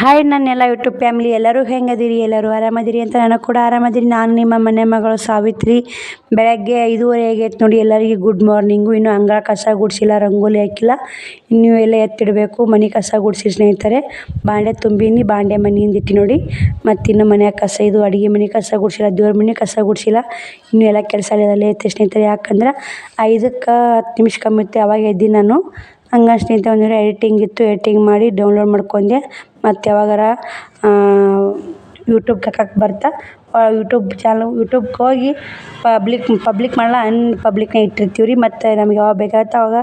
Hi ನನ್ನೆಲ್ಲ YouTube family ಎಲ್ಲರೂ ಹೆಂಗದಿರಿ, ಎಲ್ಲರೂ ಆರಾಮದಿರಿ ಅಂತ ನನಗೆ ಕೂಡ ಆರಾಮದಿರಿ. ನಾನು ನಿಮ್ಮ ಮನೆ ಮಗಳು ಸಾವಿತ್ರಿ. ಬೆಳಗ್ಗೆ 5:30 ಆಗೈತೆ ನೋಡಿ. ಎಲ್ಲರಿಗೆ ಗುಡ್ ಮಾರ್ನಿಂಗು. ಇನ್ನೂ ಅಂಗಳ ಕಸ ಗುಡಿಸಿಲ್ಲ, ರಂಗೋಲಿ ಹಾಕಿಲ್ಲ, ಇನ್ನೂ ಎಲ್ಲ ಎತ್ತಿಡಬೇಕು. ಮನೆ ಕಸ ಗುಡಿಸಿ ಸ್ನೇಹಿತರೆ. ಬಾಂಡೆ ತುಂಬಿನಿ, ಬಾಂಡೆ ಮನೆಯಿಂದ ಇಟ್ಟು ನೋಡಿ. ಮತ್ತು ಇನ್ನು ಮನೆಯ ಕಸ, ಇದು ಅಡುಗೆ ಮನೆ ಕಸ ಗುಡಿಸಿಲ್ಲ, ದೇವ್ರ ಮನೆ ಕಸ ಗುಡಿಸಿಲ್ಲ. ಇನ್ನೂ ಎಲ್ಲ ಕೆಲಸ ಎಲ್ಲ ಐತೆ ಸ್ನೇಹಿತರೆ. ಯಾಕಂದ್ರೆ 5ಕ್ಕೆ 10 ನಿಮಿಷ ಕಮ್ಮಿ ಇತ್ತು, ಅವಾಗ ಎದ್ದು ನಾನು ಹಂಗೆ ಸ್ನೇಹಿತರೆ. ಒಂದಿನ ಎಡಿಟಿಂಗ್ ಇತ್ತು, ಎಡಿಟಿಂಗ್ ಮಾಡಿ ಡೌನ್ಲೋಡ್ ಮಾಡ್ಕೊಂಡೆ. ಮತ್ತು ಯಾವಾಗಾರ ಯೂಟ್ಯೂಬ್ಗೆ ಹಾಕಕ್ಕೆ ಬರ್ತಾ ಯೂಟ್ಯೂಬ್ಗೆ ಹೋಗಿ ಪಬ್ಲಿಕ್ ಮಾಡಲ್ಲ, ಅನ್ಪಬ್ಲಿಕ್ನಾಗ ಇಟ್ಟಿರ್ತೀವಿ ರೀ. ಮತ್ತು ನಮ್ಗೆ ಯಾವಾಗ ಬೇಕಾಗುತ್ತೆ ಅವಾಗ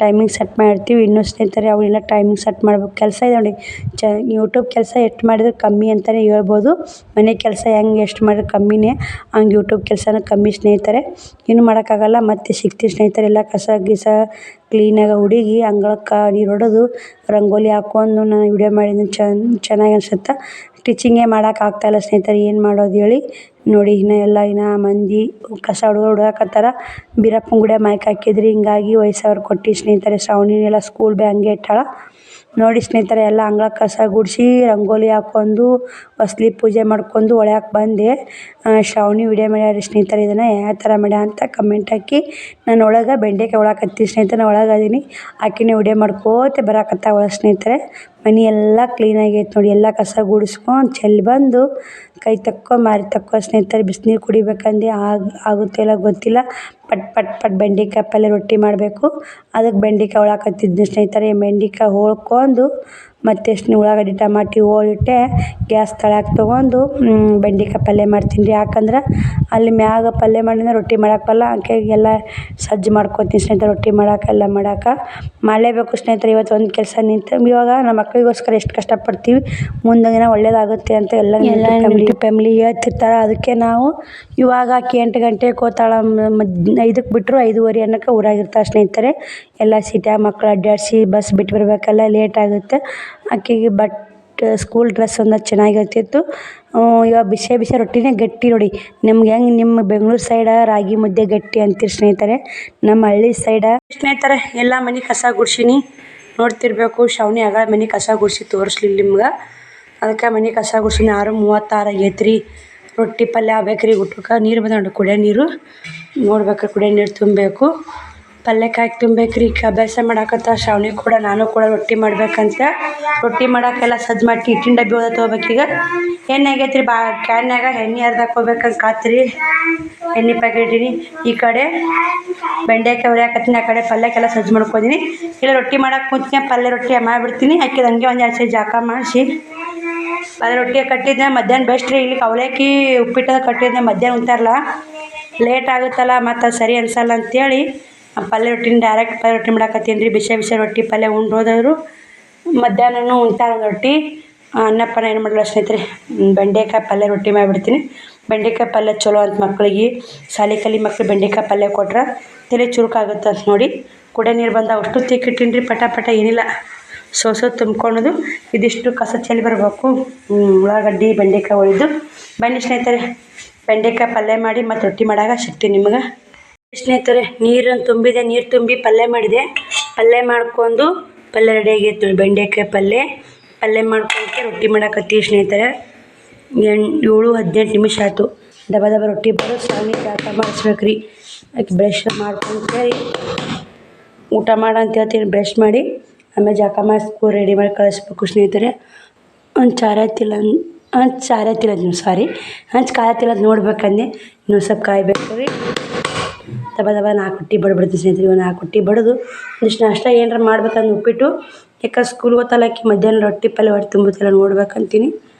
ಟೈಮಿಂಗ್ ಸೆಟ್ ಮಾಡಿರ್ತೀವಿ. ಇನ್ನೂ ಸ್ನೇಹಿತರೆ ಅವನ್ನೆಲ್ಲ ಟೈಮಿಂಗ್ ಸೆಟ್ ಮಾಡ್ಬೇಕು. ಕೆಲಸ ಇದೆ ನೋಡಿ, ಯೂಟ್ಯೂಬ್ ಕೆಲಸ ಎಷ್ಟು ಮಾಡಿದ್ರೆ ಕಮ್ಮಿ ಅಂತಲೇ ಹೇಳ್ಬೋದು. ಮನೆ ಕೆಲಸ ಹೆಂಗೆ ಎಷ್ಟು ಮಾಡಿದ್ರೆ ಕಮ್ಮಿನೇ, ಹಂಗೆ ಯೂಟ್ಯೂಬ್ ಕೆಲಸನೂ ಕಮ್ಮಿ ಸ್ನೇಹಿತರೆ. ಏನು ಮಾಡೋಕ್ಕಾಗಲ್ಲ. ಮತ್ತು ಸಿಗ್ತೀವಿ ಸ್ನೇಹಿತರೆ. ಎಲ್ಲ ಕಸ ಗೀಸ ಕ್ಲೀನಾಗಿ ಹುಡುಗಿ, ಅಂಗಳಕ್ಕೆ ನೀರು ಹೊಡೆದು, ರಂಗೋಲಿ ಹಾಕ್ಕೊಂಡು ನಾನು ವಿಡಿಯೋ ಮಾಡಿದ್ದೀನಿ. ಚೆನ್ನಾಗಿ ಅನ್ಸುತ್ತೆ. ಸ್ಟಿಚಿಂಗೇ ಮಾಡೋಕ್ಕಾಗ್ತಾಯಿಲ್ಲ ಸ್ನೇಹಿತರೆ. ಏನು ಮಾಡೋದು ಹೇಳಿ ನೋಡಿ. ಇನ್ನು ಮಂದಿ ಕಸ ಹುಡುಗಾಕತ್ತಾರ. ಬೀರಪ್ಪನ ಗುಡಿಯ ಮೈಕ್ ಹಾಕಿದ್ರಿ, ಹಿಂಗಾಗಿ ವಯಸ್ಸವ್ರು ಕೊಟ್ಟು ಸ್ನೇಹಿತರೆ. ಶ್ರಾವಣಿನೆಲ್ಲ ಸ್ಕೂಲ್ ಬ್ಯಾಗ್ಗೆ ಇಟ್ಟಾಳ ನೋಡಿ ಸ್ನೇಹಿತರೆ. ಎಲ್ಲ ಅಂಗಳ ಕಸ ಗುಡಿಸಿ, ರಂಗೋಲಿ ಹಾಕ್ಕೊಂಡು, ಹೊಸ್ಲಿ ಪೂಜೆ ಮಾಡ್ಕೊಂಡು ಒಳಗೆ ಬಂದೆ. ಶ್ರಾವಣಿ ವಿಡಿಯೋ ಮಾಡ್ಯಾರ ಸ್ನೇಹಿತರೆ. ಇದನ್ನು ಯಾವ ಥರ ಮಾಡ್ಯ ಅಂತ ಕಮೆಂಟ್ ಹಾಕಿ. ನಾನು ಒಳಗೆ ಬೆಂಡೆಕಾಯಿ ಒಳಕತ್ತೀನಿ ಸ್ನೇಹಿತರೆ. ನಾನು ಒಳಗೆ ಅದೀನಿ, ಆಕಿನೇ ವಿಡಿಯೋ ಮಾಡ್ಕೋತ ಬರಾಕತ್ತಾಳ ಒಳಗೆ ಸ್ನೇಹಿತರೆ. ಮನೆ ಎಲ್ಲ ಕ್ಲೀನಾಗೈತೆ ನೋಡಿ. ಎಲ್ಲ ಕಸ ಗುಡಿಸ್ಕೊಂಡು ಚೆಲ್ಲಿ ಬಂದು ಕೈ ತಕ್ಕೋ ಮಾರಿ ತಕ್ಕೋ ಸ್ನೇಹಿತರೆ. ಬಿಸಿನೀರು ಕುಡಿಬೇಕಂದು ಆಗುತ್ತಿಲ್ಲ ಗೊತ್ತಿಲ್ಲ. ಪಟ್ ಬೆಂಡೆಕಾಯಿ ಪಲ್ಯ ರೊಟ್ಟಿ ಮಾಡಬೇಕು. ಅದಕ್ಕೆ ಬೆಂಡೆಕಾಯಿ ಹೊಳಕತ್ತಿದ್ದೆ ಸ್ನೇಹಿತರೆ. ಬೆಂಡೆಕಾಯಿ ಹೊಳ್ಕೊಂಡು ಮತ್ತು ಉಳ್ಳಾಗಡ್ಡಿ ಟಮಾಟಿ ಹೋಳಿಟ್ಟೆ. ಗ್ಯಾಸ್ ತಳಕ್ಕೆ ತೊಗೊಂಡು ಬೆಂಡೆಕಾಯಿ ಪಲ್ಯ ಮಾಡ್ತೀನಿ ರೀ. ಯಾಕಂದ್ರೆ ಅಲ್ಲಿ ಮ್ಯಾಗ ಪಲ್ಯ ಮಾಡಿದ್ರೆ ರೊಟ್ಟಿ ಮಾಡೋಕೆ ಬರಲ್ಲ. ಎಲ್ಲ ಸಜ್ಜು ಮಾಡ್ಕೊತೀನಿ ಸ್ನೇಹಿತರೆ. ರೊಟ್ಟಿ ಮಾಡೋಕೆ ಎಲ್ಲ ಮಾಡಲೇಬೇಕು ಸ್ನೇಹಿತರೆ. ಇವತ್ತು ಒಂದು ಕೆಲಸ ನಿಂತು ಇವಾಗ ನಮ್ಮ ಮಕ್ಕಳಿಗೋಸ್ಕರ ಎಷ್ಟು ಕಷ್ಟಪಡ್ತೀವಿ, ಮುಂದೆ ದಿನ ಒಳ್ಳೇದಾಗುತ್ತೆ ಅಂತ ಎಲ್ಲ ಫ್ಯಾಮಿಲಿ ಹೇಳ್ತಿರ್ತಾರೆ. ಅದಕ್ಕೆ ನಾವು ಇವಾಗ ಆಕೆ 8 ಗಂಟೆಗೆ ಹೋಗ್ತಾಳೆ, 5ಕ್ಕೆ ಬಿಟ್ಟರು 5:30 ಅನ್ನೋಕ್ಕೆ ಊರಾಗಿರ್ತಾಳೆ ಸ್ನೇಹಿತರೆ. ಎಲ್ಲ ಸಿಟಿಯಾಗ ಮಕ್ಕಳು ಅಡ್ಡಾಡಿಸಿ ಬಸ್ ಬಿಟ್ಟು ಬರಬೇಕಲ್ಲ, ಲೇಟ್ ಆಗುತ್ತೆ. ಆಕೆಗೆ ಸ್ಕೂಲ್ ಡ್ರೆಸ್ ಒಂದು ಚೆನ್ನಾಗಿರ್ತಿತ್ತು. ಇವಾಗ ಬಿಸಿ ರೊಟ್ಟಿನೇ ಗಟ್ಟಿ ನೋಡಿ. ನಿಮ್ಗೆ ಹೆಂಗೆ ನಿಮ್ಮ ಬೆಂಗಳೂರು ಸೈಡ ರಾಗಿ ಮುದ್ದೆ ಗಟ್ಟಿ ಅಂತೀರಿ ಸ್ನೇಹಿತರೆ. ನಮ್ಮ ಹಳ್ಳಿ ಸೈಡ ಸ್ನೇಹಿತರೆ ಎಲ್ಲ ಮನೆ ಕಸ ಗುಡ್ಸಿನಿ ನೋಡ್ತಿರ್ಬೇಕು. ಶ್ರಾವಣಿ ಆಗ ಮನೆ ಕಸ ಗುಡಿಸಿ ತೋರಿಸ್ಲಿಲ್ಲ ನಿಮ್ಗೆ. ಅದಕ್ಕೆ ಮನೆ ಕಸ ಗುಡ್ಸಿನಿ. 6:36 ಆಗೈತೆ ರೀ. ರೊಟ್ಟಿ ಪಲ್ಯ ಆಗ್ಬೇಕ್ರಿ. ಊಟಕ್ಕೆ ನೀರು ಬಂದ ಕುಡಿಯೋ ನೀರು ನೋಡ್ಬೇಕ್ರಿ. ಕುಡಿಯೋ ನೀರು ತುಂಬಬೇಕು, ಪಲ್ಯಕ್ಕಾಗಿ ತುಂಬಬೇಕ್ರಿ. ಅಭ್ಯಾಸ ಮಾಡಾಕತ್ತ ಶ್ರಾವಣಿ ಕೂಡ, ನಾನು ಕೂಡ ರೊಟ್ಟಿ ಮಾಡ್ಬೇಕಂತ. ರೊಟ್ಟಿ ಮಾಡೋಕ್ಕೆಲ್ಲ ಸಜ್ಜು ಮಾಡಿ ಹಿಟ್ಟಿನ ಡಬ್ಬಿ ಹೋದ ತೊಗೋಬೇಕೀಗ. ಎಣ್ಣೆ ಆಗೈತೆ ರೀ, ಕ್ಯಾನ್ಯಾಗ ಎಣ್ಣೆ ಅರ್ಧಕ್ಕೆ ಹೋಗ್ಬೇಕಂತ ಕಾತ್ರಿ. ಎಣ್ಣೆ ಪ್ಯಾಕೆಟಿನಿ. ಈ ಕಡೆ ಬೆಂಡೆಕಾಯಿ ಹುರಿಯಾಕತ್ತೀನಿ, ಆ ಕಡೆ ಪಲ್ಯಕ್ಕೆಲ್ಲ ಸಜ್ಜು ಮಾಡ್ಕೊತೀನಿ. ಇಲ್ಲ ರೊಟ್ಟಿ ಮಾಡೋಕೆ ಕುಂತ್ನೆ ಪಲ್ಯ ರೊಟ್ಟಿ ಮಾಡಿಬಿಡ್ತೀನಿ. ಹಾಕಿದ ಹಂಗೆ ಒಂದು 2 ಸೈಡ್ ಜಾಕ ಮಾಡಿಸಿ ಪಲ್ಯ ರೊಟ್ಟಿ ಕಟ್ಟಿದ್ದೆ. ಮಧ್ಯಾಹ್ನ ಬೆಸ್ಟ್ ರೀ. ಇಲ್ಲಿ ಅವಲಕ್ಕಿ ಉಪ್ಪಿಟ್ಟದ ಕಟ್ಟಿದ್ದೆ, ಮಧ್ಯಾಹ್ನ ಉಂತಾರಲ್ಲ ಲೇಟ್ ಆಗುತ್ತಲ್ಲ, ಮತ್ತು ಅದು ಸರಿ ಅನಿಸಲ್ಲ ಅಂತೇಳಿ ಪಲ್ಯ ರೊಟ್ಟಿನ ಡೈರೆಕ್ಟ್ ಪಲ್ಯ ರೊಟ್ಟಿ ಮಾಡಾಕತ್ತೀನಿ ರೀ. ಬಿಸಿ ರೊಟ್ಟಿ ಪಲ್ಯ ಉಂಡು ಹೋದವರು ಮಧ್ಯಾಹ್ನನೂ ಉಂತಾರೆ ಒಂದು ರೊಟ್ಟಿ. ಅನ್ನಪ್ಪನ ಏನು ಮಾಡಲ್ಲ ಸ್ನೇಹಿತರೆ. ಬೆಂಡೆಕಾಯಿ ಪಲ್ಯ ರೊಟ್ಟಿ ಮಾಡಿಬಿಡ್ತೀನಿ. ಬೆಂಡೆಕಾಯಿ ಪಲ್ಯ ಚಲೋ ಅಂತ ಮಕ್ಕಳಿಗೆ, ಶಾಲೆ ಕಲಿ ಮಕ್ಳು ಬೆಂಡೆಕಾಯಿ ಪಲ್ಯ ಕೊಟ್ರೆ ತಲೆ ಚುರುಕಾಗುತ್ತೆ ಅಂತ ನೋಡಿ. ಕುಡಿಯೋ ನೀರು ಬಂದ ಅಷ್ಟು ತಿಕ್ಕಿಟ್ಟಿನಿ ರೀ. ಪಟ ಏನಿಲ್ಲ, ತುಂಬ್ಕೊಳೋದು. ಇದಿಷ್ಟು ಕಸ ಚೆಲ್ಲಿ ಬರಬೇಕು. ಉಳ್ಳಾಗಡ್ಡಿ ಬೆಂಡೆಕಾಯಿ ಒಯ್ದು ಬನ್ನಿ ಸ್ನೇಹಿತರೆ. ಬೆಂಡೆಕಾಯಿ ಪಲ್ಯ ಮಾಡಿ ಮತ್ತು ರೊಟ್ಟಿ ಮಾಡಾಗ ಸಿಗ್ತೀನಿ ನಿಮ್ಗೆ ಸ್ನೇಹಿತರೆ. ನೀರನ್ನು ತುಂಬಿದೆ, ನೀರು ತುಂಬಿ ಪಲ್ಯ ಮಾಡಿದೆ. ಪಲ್ಯ ಮಾಡ್ಕೊಂಡು ಪಲ್ಯ ರೆಡಿ ಆಗೈತೆ ನೋಡಿ. ಬೆಂಡೆಕಾಯಿ ಪಲ್ಯ ಮಾಡ್ಕೊಳಕ್ಕೆ ರೊಟ್ಟಿ ಮಾಡಾಕತ್ತೀವಿ ಸ್ನೇಹಿತರೆ. 7-18 ನಿಮಿಷ ಆಯಿತು. ದಬ ರೊಟ್ಟಿ ಬರೋ ಶ್ರಾವಣಿ ಜಾಕ ಮಾಡಿಸ್ಬೇಕು ರೀ. ಅದಕ್ಕೆ ಬ್ರಷ್ ಮಾಡ್ಕೊಂಡು ಹೇಳಿ ಊಟ ಅಂತ ಹೇಳ್ತೀನಿ. ಬ್ರಷ್ ಮಾಡಿ ಆಮೇಲೆ ಜಾಕ ಮಾಡಿಸ್ಕೊ ರೆಡಿ ಮಾಡಿ ಕಳಿಸ್ಬೇಕು ಸ್ನೇಹಿತರೆ. ಹಂಚು ಖಾರತಿಲ್ಲ ಹಂಚು ಖಾರತಿಲ್ಲ ಅಂತ ನೋಡ್ಬೇಕಂದೆ. ಇನ್ನೂ ಸ್ವಲ್ಪ ಕಾಯ್ಬೇಕು ರೀ. ದಬ 4 ರೊಟ್ಟಿ ಬಡ್ಬಿಡ್ತೀನಿ ಸ್ನೇಹಿತರೆ. 4 ರೊಟ್ಟಿ ಬಡಿದು ಒಂದಿಷ್ಟು ನಾಷ್ಟ ಏನಾರ ಮಾಡ್ಬೇಕಂದು ಉಪ್ಪಿಟ್ಟು. ಯಾಕೆ ಸ್ಕೂಲ್ಗೆ ಹೋಗ್ತಾಲಕ್ಕಿ ಮಧ್ಯಾಹ್ನ ರೊಟ್ಟಿ ಪಲ್ಯ ಹೊಟ್ಟೆ ತುಂಬುತ್ತಿಲ್ಲ ನೋಡ್ಬೇಕಂತೀನಿ.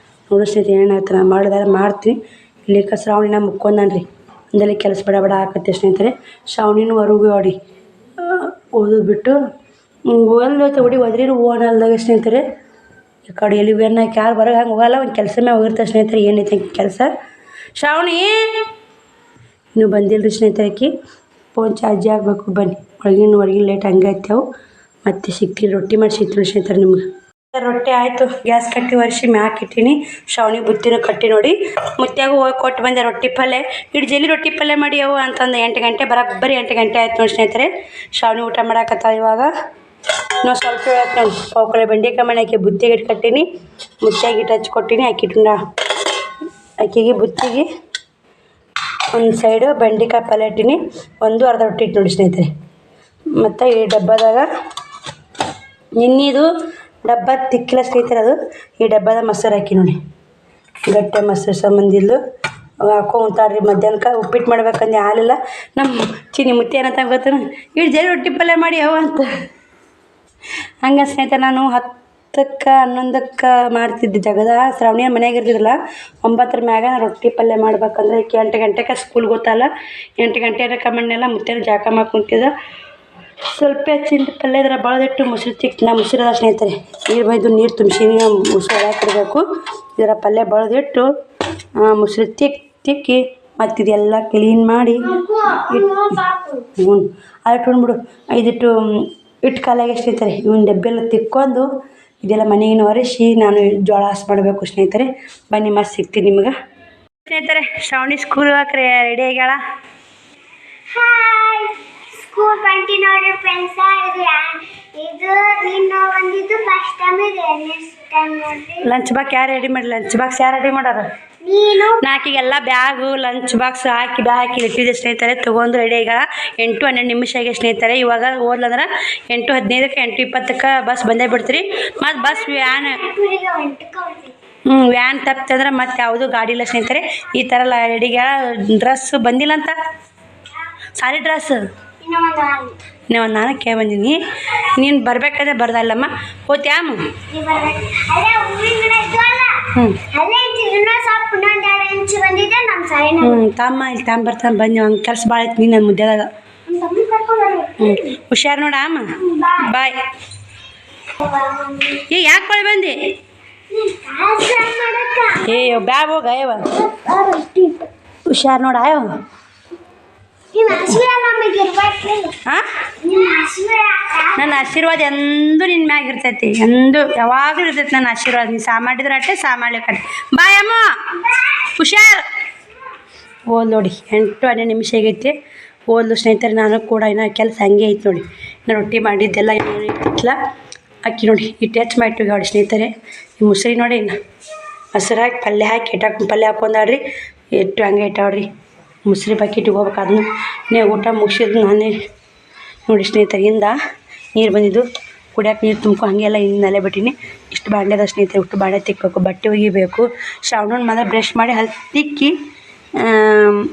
ನೋಡು ಸ್ನೇಹಿತರೆ ಏನಾಗ್ತಾನೆ ಮಾಡಿದಾರೆ ಮಾಡ್ತೀನಿ. ಇಲ್ಲಿ ಶ್ರಾವಣಿನ ಮುಕ್ಕೊಂಡನ್ರಿ. ಅಂದಲ್ಲಿ ಕೆಲಸ ಬಡ ಹಾಕತ್ತೆ ಸ್ನೇಹಿತರೆ. ಶ್ರಾವಣಿನೂ ಹೊರಗೆ ಹೊಡಿ ಓದೋದು ಬಿಟ್ಟು ಓದೋದು ಹೊಡಿ ಒದ್ರಿರು ಓನಲ್ದಾಗ ಸ್ನೇಹಿತರೆ. ಈ ಕಡೆ ಎಲ್ಲಿ ಏನಕ್ಕೆ ಯಾರು ಬರೋದು ಹಂಗೆ ಹೋಗಲ್ಲ. ಒಂದು ಕೆಲಸ ಮೇಲೆ ಹೋಗಿರ್ತಾರೆ ಸ್ನೇಹಿತರೆ. ಏನೈತೆ ಕೆಲಸ. ಶ್ರಾವಣಿ ಇನ್ನೂ ಬಂದಿಲ್ಲ ರೀ ಸ್ನೇಹಿತರೆ. ಫೋನ್ ಚಾರ್ಜ್ ಆಗಬೇಕು. ಬನ್ನಿ ಹೊರಗಿನ ಲೇಟ್ ಹಂಗೆ ಆಯ್ತೇವು. ಮತ್ತೆ ಸಿಗ್ತೀನಿ, ರೊಟ್ಟಿ ಮಾಡಿ ಸಿಗ್ತೀನಿ ಸ್ನೇಹಿತರೆ ನಿಮ್ಗೆ. ರೊಟ್ಟಿ ಆಯಿತು. ಗ್ಯಾಸ್ ಕಟ್ಟಿ ಒರೆಸಿ ಮ್ಯಾಕ್ ಇಟ್ಟೀನಿ. ಶ್ರಾವಣಿ ಬುತ್ತಿನೂ ಕಟ್ಟಿ ನೋಡಿ. ಮುತ್ಯಾಗೂ ಹೋಗಿ ಕೊಟ್ಟು ಬಂದೆ ರೊಟ್ಟಿ ಪಲ್ಯ. ಇಟ್ಟು ಜಲ್ದಿ ರೊಟ್ಟಿ ಪಲ್ಯ ಮಾಡಿ ಅವು ಅಂತಂದು 8 ಗಂಟೆ ಬರೋಬ್ಬರಿ 8 ಗಂಟೆ ಆಯ್ತು ನೋಡಿ ಸ್ನೇಹಿತರೆ. ಶ್ರಾವಣಿ ಊಟ ಮಾಡಾಕತ್ತ ಇವಾಗ. ನಾವು ಸ್ವಲ್ಪ ನಾನು ಪಾವುಕಳೆ ಬೆಂಡೆಕಾಯಿ ಮನೆ ಆಕೆ ಬುತ್ತಿಗೆ ಇಟ್ಟು ಕಟ್ಟೀನಿ, ಮುತ್ಯಾಗಿ ಇಟ್ಟು ಹಚ್ಕೊಟ್ಟೀನಿ. ಆಕೆಗೆ ಬುತ್ತಿಗೆ ಒಂದು ಸೈಡು ಬೆಂಡೆಕಾಯಿ ಪಲ್ಯ ಇಟ್ಟೀನಿ, ಒಂದು ಅರ್ಧ ರೊಟ್ಟಿ ಇಟ್ಟು ನೋಡಿ ಸ್ನೇಹಿತರೆ. ಮತ್ತು ಈ ಡಬ್ಬದಾಗ ನಿನ್ನಿದು ಡಬ್ಬ ತಿಕ್ಕಿಲ್ಲ ಸ್ನೇಹಿತರೆ, ಅದು ಈ ಡಬ್ಬದ ಮೊಸರು ಹಾಕಿ ನೋಡಿ, ಗಟ್ಟೆ ಮೊಸರು ಸಂಬಂಧಿಲ್ಲು ಹಾಕೊಂತಾಳ್ರಿ. ಮಧ್ಯಾಹ್ನಕ್ಕೆ ಉಪ್ಪಿಟ್ಟು ಮಾಡ್ಬೇಕಂದು ಹಾಲಿಲ್ಲ. ನಮ್ಮ ಚಿನ್ನಿ ಮುತ್ತಿ ಏನಂತ ಗೊತ್ತಾನ, ಇಷ್ಟು ಜನ ರೊಟ್ಟಿ ಪಲ್ಯ ಮಾಡಿ ಯಾವ ಅಂತ. ಹಂಗೆ ಸ್ನೇಹಿತರೆ ನಾನು 10ಕ್ಕೆ 11ಕ್ಕೆ ಮಾಡ್ತಿದ್ದೆ ಜಗದ. ಶ್ರಾವಣಿಯ ಮನೆಯಾಗ ಇರ್ತಿದ್ರಲ್ಲ, 9ರ ಮ್ಯಾಗ ರೊಟ್ಟಿ ಪಲ್ಯ ಮಾಡ್ಬೇಕಂದ್ರೆ ಈಕೆ 8 ಗಂಟೆಗೆ ಸ್ಕೂಲ್ಗೆ ಗೊತ್ತಲ್ಲ, 8 ಗಂಟೆ ಕಮ್ಮಣ್ಣೆಲ್ಲ ಮುತ್ತೇನ ಜಾಕ ಮಾಡ್ಕೊಂತಿದ್ದ. ಸ್ವಲ್ಪ ಹೆಚ್ಚಿನ ಪಲ್ಯ ಇದ್ರೆ ಬಳದಿಟ್ಟು ಮೊಸರು ತಿಕ್ಕಿ ನಾ ಮೊಸರದ ಸ್ನೇಹಿತರೆ ನೀರು ಬೈದು ನೀರು ತುಂಬಿಸಿ ಮೊಸರು ಒಳಗಿಡಬೇಕು. ಇದರ ಪಲ್ಯ ಬಳದಿಟ್ಟು ಮೊಸರು ತಿಕ್ಕಿ ಮತ್ತು ಇದೆಲ್ಲ ಕ್ಲೀನ್ ಮಾಡಿ ಅಷ್ಟು ಬಂದ್ಬಿಡು. ಇದಿಟ್ಟು ಇಟ್ಟು ಕಾಲಾಗೆ ಸ್ನೇಹಿತರೆ ಇವನ್ನ ಡಬ್ಬೆಲ್ಲ ತಿಕ್ಕೊಂಡು ಇದೆಲ್ಲ ಮನೆಗಿನ ಒರೆಸಿ ನಾನು ಜೋಳ ಹಾಸಿ ಮಾಡಬೇಕು ಸ್ನೇಹಿತರೆ. ಬನ್ನಿ ಮತ್ತೆ ಸಿಗ್ತೀನಿ ನಿಮ್ಗೆ ಸ್ನೇಹಿತರೆ. ಶ್ರಾವಣಿ ಸ್ಕೂಲ್ ಹೋಗಕ್ಕೆ ರೆಡಿ ಆಗ್ಯಾಳ. ಸ್ಕೂಲ್ ಬಂಟಿ ನೋಡಿ ಫ್ರೆಂಡ್ಸ್, ಇದು ನೀನು ಬಂದಿದ್ದು ಫಸ್ಟ್ ಟೈಮ್, ಇದು ನೆಕ್ಸ್ಟ್ ಟೈಮ್ ನೋಡಿ. ಲಂಚ್ ಬಾಕ್ಸ್ ಯಾರು ರೆಡಿ ಮಾಡಿ? ಲಂಚ್ ಬಾಕ್ಸ್ ಯಾರು ರೆಡಿ ಮಾಡಾರ? ನೀನು. ನಾಕಿಗೆಲ್ಲ ಬ್ಯಾಗು ಲಂಚ್ ಬಾಕ್ಸ್ ಹಾಕಿ ಹಾಕಿ ಇಟ್ಟಿದ್ದೆ ಸ್ನೇಹಿತರೆ. ತೊಗೊಂಡು ರೆಡಿ ಈಗ 8-12 ನಿಮಿಷ ಆಗಿ ಸ್ನೇಹಿತರೆ. ಇವಾಗ ಹೋದ್ಲಂದ್ರೆ 8:15ಕ್ಕೆ 8:20ಕ್ಕೆ ಬಸ್ ಬಂದೇ ಬಿಡ್ತೀರಿ. ಮತ್ತು ಬಸ್ ವ್ಯಾನ್ ವ್ಯಾನ್ ತಪ್ಪಿತಂದ್ರೆ ಮತ್ತೆ ಯಾವುದೂ ಗಾಡಿ ಇಲ್ಲ ಸ್ನೇಹಿತರೆ. ಈ ಥರ ರೆಡಿಗೆ ಡ್ರೆಸ್ ಬಂದಿಲ್ಲ ಅಂತ, ಸಾರಿ ಡ್ರೆಸ್ ಇನ್ನೂ ಒಂದು ನಾಲ್ಕೇ ಬಂದೀನಿ. ನೀನು ಬರ್ಬೇಕಾದ್ರೆ ಬರ್ದಲ್ಲಮ್ಮ ಹೋತ್ಯಾಮ? ತಮ್ಮ ಇಲ್ಲಿ ತಮ್ಮ ಬರ್ತಾನೆ ಬನ್ನಿ. ಹಂಗೆ ಕೆಲಸ ಭಾಳ ಐತಿ. ನೀನು ನನ್ನ ಮುದ್ದೆದಾಗ ಹುಷಾರು ನೋಡ ಅಮ್ಮ. ಬಾಯ್. ಯಾಕೆ ಕೊಳಿ ಬಂದಿ? ಬ್ಯಾಗ್ ಹೋಗ ಅಯ್ಯವ. ಹುಷಾರು ನೋಡ ಅಯ್ಯವ. ಹಾಂ, ನನ್ನ ಆಶೀರ್ವಾದ ಎಂದೂ ನಿನ್ನ ಮ್ಯಾಗ ಇರ್ತೈತಿ, ಎಂದೂ ಯಾವಾಗಲೂ ಇರ್ತೈತಿ ನನ್ನ ಆಶೀರ್ವಾದ. ನೀನು ಸಾ ಮಾಡಿದ್ರೆ ಅಟ್ಟೆ, ಸಾ ಮಾಡ್ಲಿಕ್ಕೆ ಬಾಯ್ ಅಮ್ಮ. ಹುಷಾರು. ಓದ್ ನೋಡಿ 8-12 ನಿಮಿಷ ಆಗೈತಿ. ಓದ್ಲು ಸ್ನೇಹಿತರೆ. ನಾನು ಕೂಡ ಇನ್ನೂ ಕೆಲಸ ಹಂಗೆ ಐತಿ ನೋಡಿ. ನಾನು ರೊಟ್ಟಿ ಮಾಡಿದ್ದೆಲ್ಲ ಇಟ್ಟಿಲ್ಲ ಅಕ್ಕಿ ನೋಡಿ ಇಟ್ಟು ಹೆಚ್ಚು ಮಾಡಿಟ್ಟು ನೋಡಿ ಸ್ನೇಹಿತರೆ. ಈ ಮುಸ್ರಿ ನೋಡಿ ಇನ್ನು ಮೊಸರು ಹಾಕಿ ಪಲ್ಯ ಹಾಕಿ ಇಟ್ಟಾಕ ಪಲ್ಯ ಹಾಕೊಂಡಾಡ್ರಿ ಎಷ್ಟು ಹಂಗೆ ಇಟ್ಟಾವ್ರಿ. ಮುಸ್ರಿ ಬಕೆಟಿಗೆ ಹೋಗ್ಬೇಕು. ಅದನ್ನು ಊಟ ಮುಗಿಸಿದ್ರು ನಾನೇ ನೋಡಿ ಸ್ನೇಹಿತರಿಂದ ನೀರು ಬಂದಿದ್ದು ಕುಡಿಯೋಕೆ ನೀರು ತುಂಬ್ಕೊ ಹಾಗೆಲ್ಲ ಇನ್ನಲ್ಲೇ ಬಿಟ್ಟಿನಿ. ಇಷ್ಟು ಬಾಂಡೆದ ಸ್ನೇಹಿತರೆ. ಇಷ್ಟು ಬಾಂಡೆ ತಿಕ್ಕಬೇಕು, ಬಟ್ಟೆ ಒಗಿಬೇಕು. ಶ್ರಾವಣನ ಮನೆ ಬ್ರಷ್ ಮಾಡಿ ಹಲ್ ತಿಕ್ಕಿ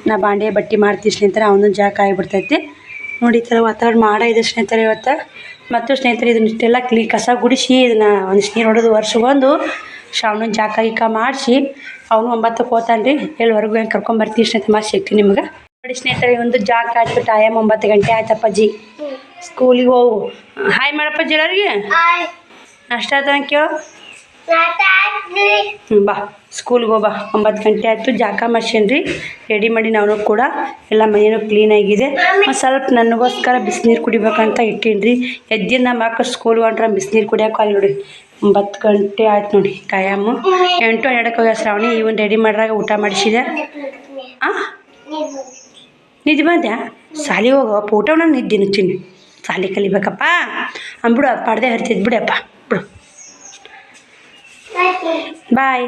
ನಾ ಬಾಂಡೆ ಬಟ್ಟೆ ಮಾಡ್ತೀವಿ ಸ್ನೇಹಿತರೆ. ಅವನು ಜಾಕ ಆಗಿಬಿಡ್ತೈತಿ ನೋಡಿ. ಈ ಥರ ವಾತಾವರಣ ಮಾಡ ಇದೆ ಸ್ನೇಹಿತರೆ ಇವತ್ತು. ಮತ್ತು ಸ್ನೇಹಿತರೆ ಇದನ್ನ ಇಷ್ಟೆಲ್ಲ ಕಸ ಗುಡಿಸಿ ಇದನ್ನು ಒಂದು ನೀರು ಹೊಡೆದು ವರ್ಷಗೊಂದು ಶ್ರಾವಣನ ಜಾಕ ಗೀಕ ಮಾಡಿಸಿ ಅವನು 9ಕ್ಕೆ ಹೋಗ್ತಾನೆ ರೀ. 7ವರೆಗೂ ಹೆಂಗೆ ಕರ್ಕೊಂಬರ್ತೀವಿ ಸ್ನೇಹಿತರೆ. ಮಾಡಿ ಸಿಗ್ತೀನಿ ನಿಮ್ಗೆ ನೋಡಿ ಸ್ನೇಹಿತರೆ. ಒಂದು ಜಾಕ ಆಯ್ತು ಟೈಮ್ 9 ಗಂಟೆ ಆಯ್ತಪ್ಪಾಜಿ. ಸ್ಕೂಲಿಗೆ ಹೋಗು. ಹಾಯ್ ಮಾಡಪ್ಪಾಜಿ ಎಲ್ಲರಿಗೆ. ಅಷ್ಟ ಆಯ್ತು ಕೇಳು. ಬಾ ಸ್ಕೂಲ್ಗೆ ಹೋಗ್ಬಾ. 9 ಗಂಟೆ ಆಯಿತು. ಜಾಕ ಮಾಡ್ಸೇನ್ರಿ ರೆಡಿ ಮಾಡಿ ನಾವು ಕೂಡ ಎಲ್ಲ ಮನೇನು ಕ್ಲೀನಾಗಿದೆ. ಒಂದು ಸ್ವಲ್ಪ ನನಗೋಸ್ಕರ ಬಿಸಿನೀರು ಕುಡಿಬೇಕಂತ ಇಟ್ಟೀನಿ. ಎದ್ದಿನ ಮಕ್ಕಳು ಸ್ಕೂಲ್ಗೆ ಹೊಂಟ್ರೆ ಬಿಸಿನೀರು ಕುಡಿಯೋಕೆ ಅಲ್ಲಿ ನೋಡಿ 9 ಗಂಟೆ ಆಯ್ತು ನೋಡಿ. ಕಾಯಮ್ಮು 8-12ಕ್ಕೆ ಹೋಗ್ಯ ಶ್ರಾವಣಿ. ಇವನ್ ರೆಡಿ ಮಾಡ್ರಾಗ ಊಟ ಮಾಡಿಸಿದೆ. ನಿದ್ದೆ ಬಂದ್ಯಾ? ಸಾಲಿಗೆ ಹೋಗಪ್ಪ. ಊಟ ನಾನು ನಿದ್ದಿನ ಚಿನ್ನಿ. ಸಾಲಿ ಕಲಿಬೇಕಪ್ಪ ಅಂದ್ಬಿಡು. ಪಡ್ದೆ ಹರಿತಿದ್ ಬಿಡಪ್ಪ ಬಿಡು. ಬಾಯ್.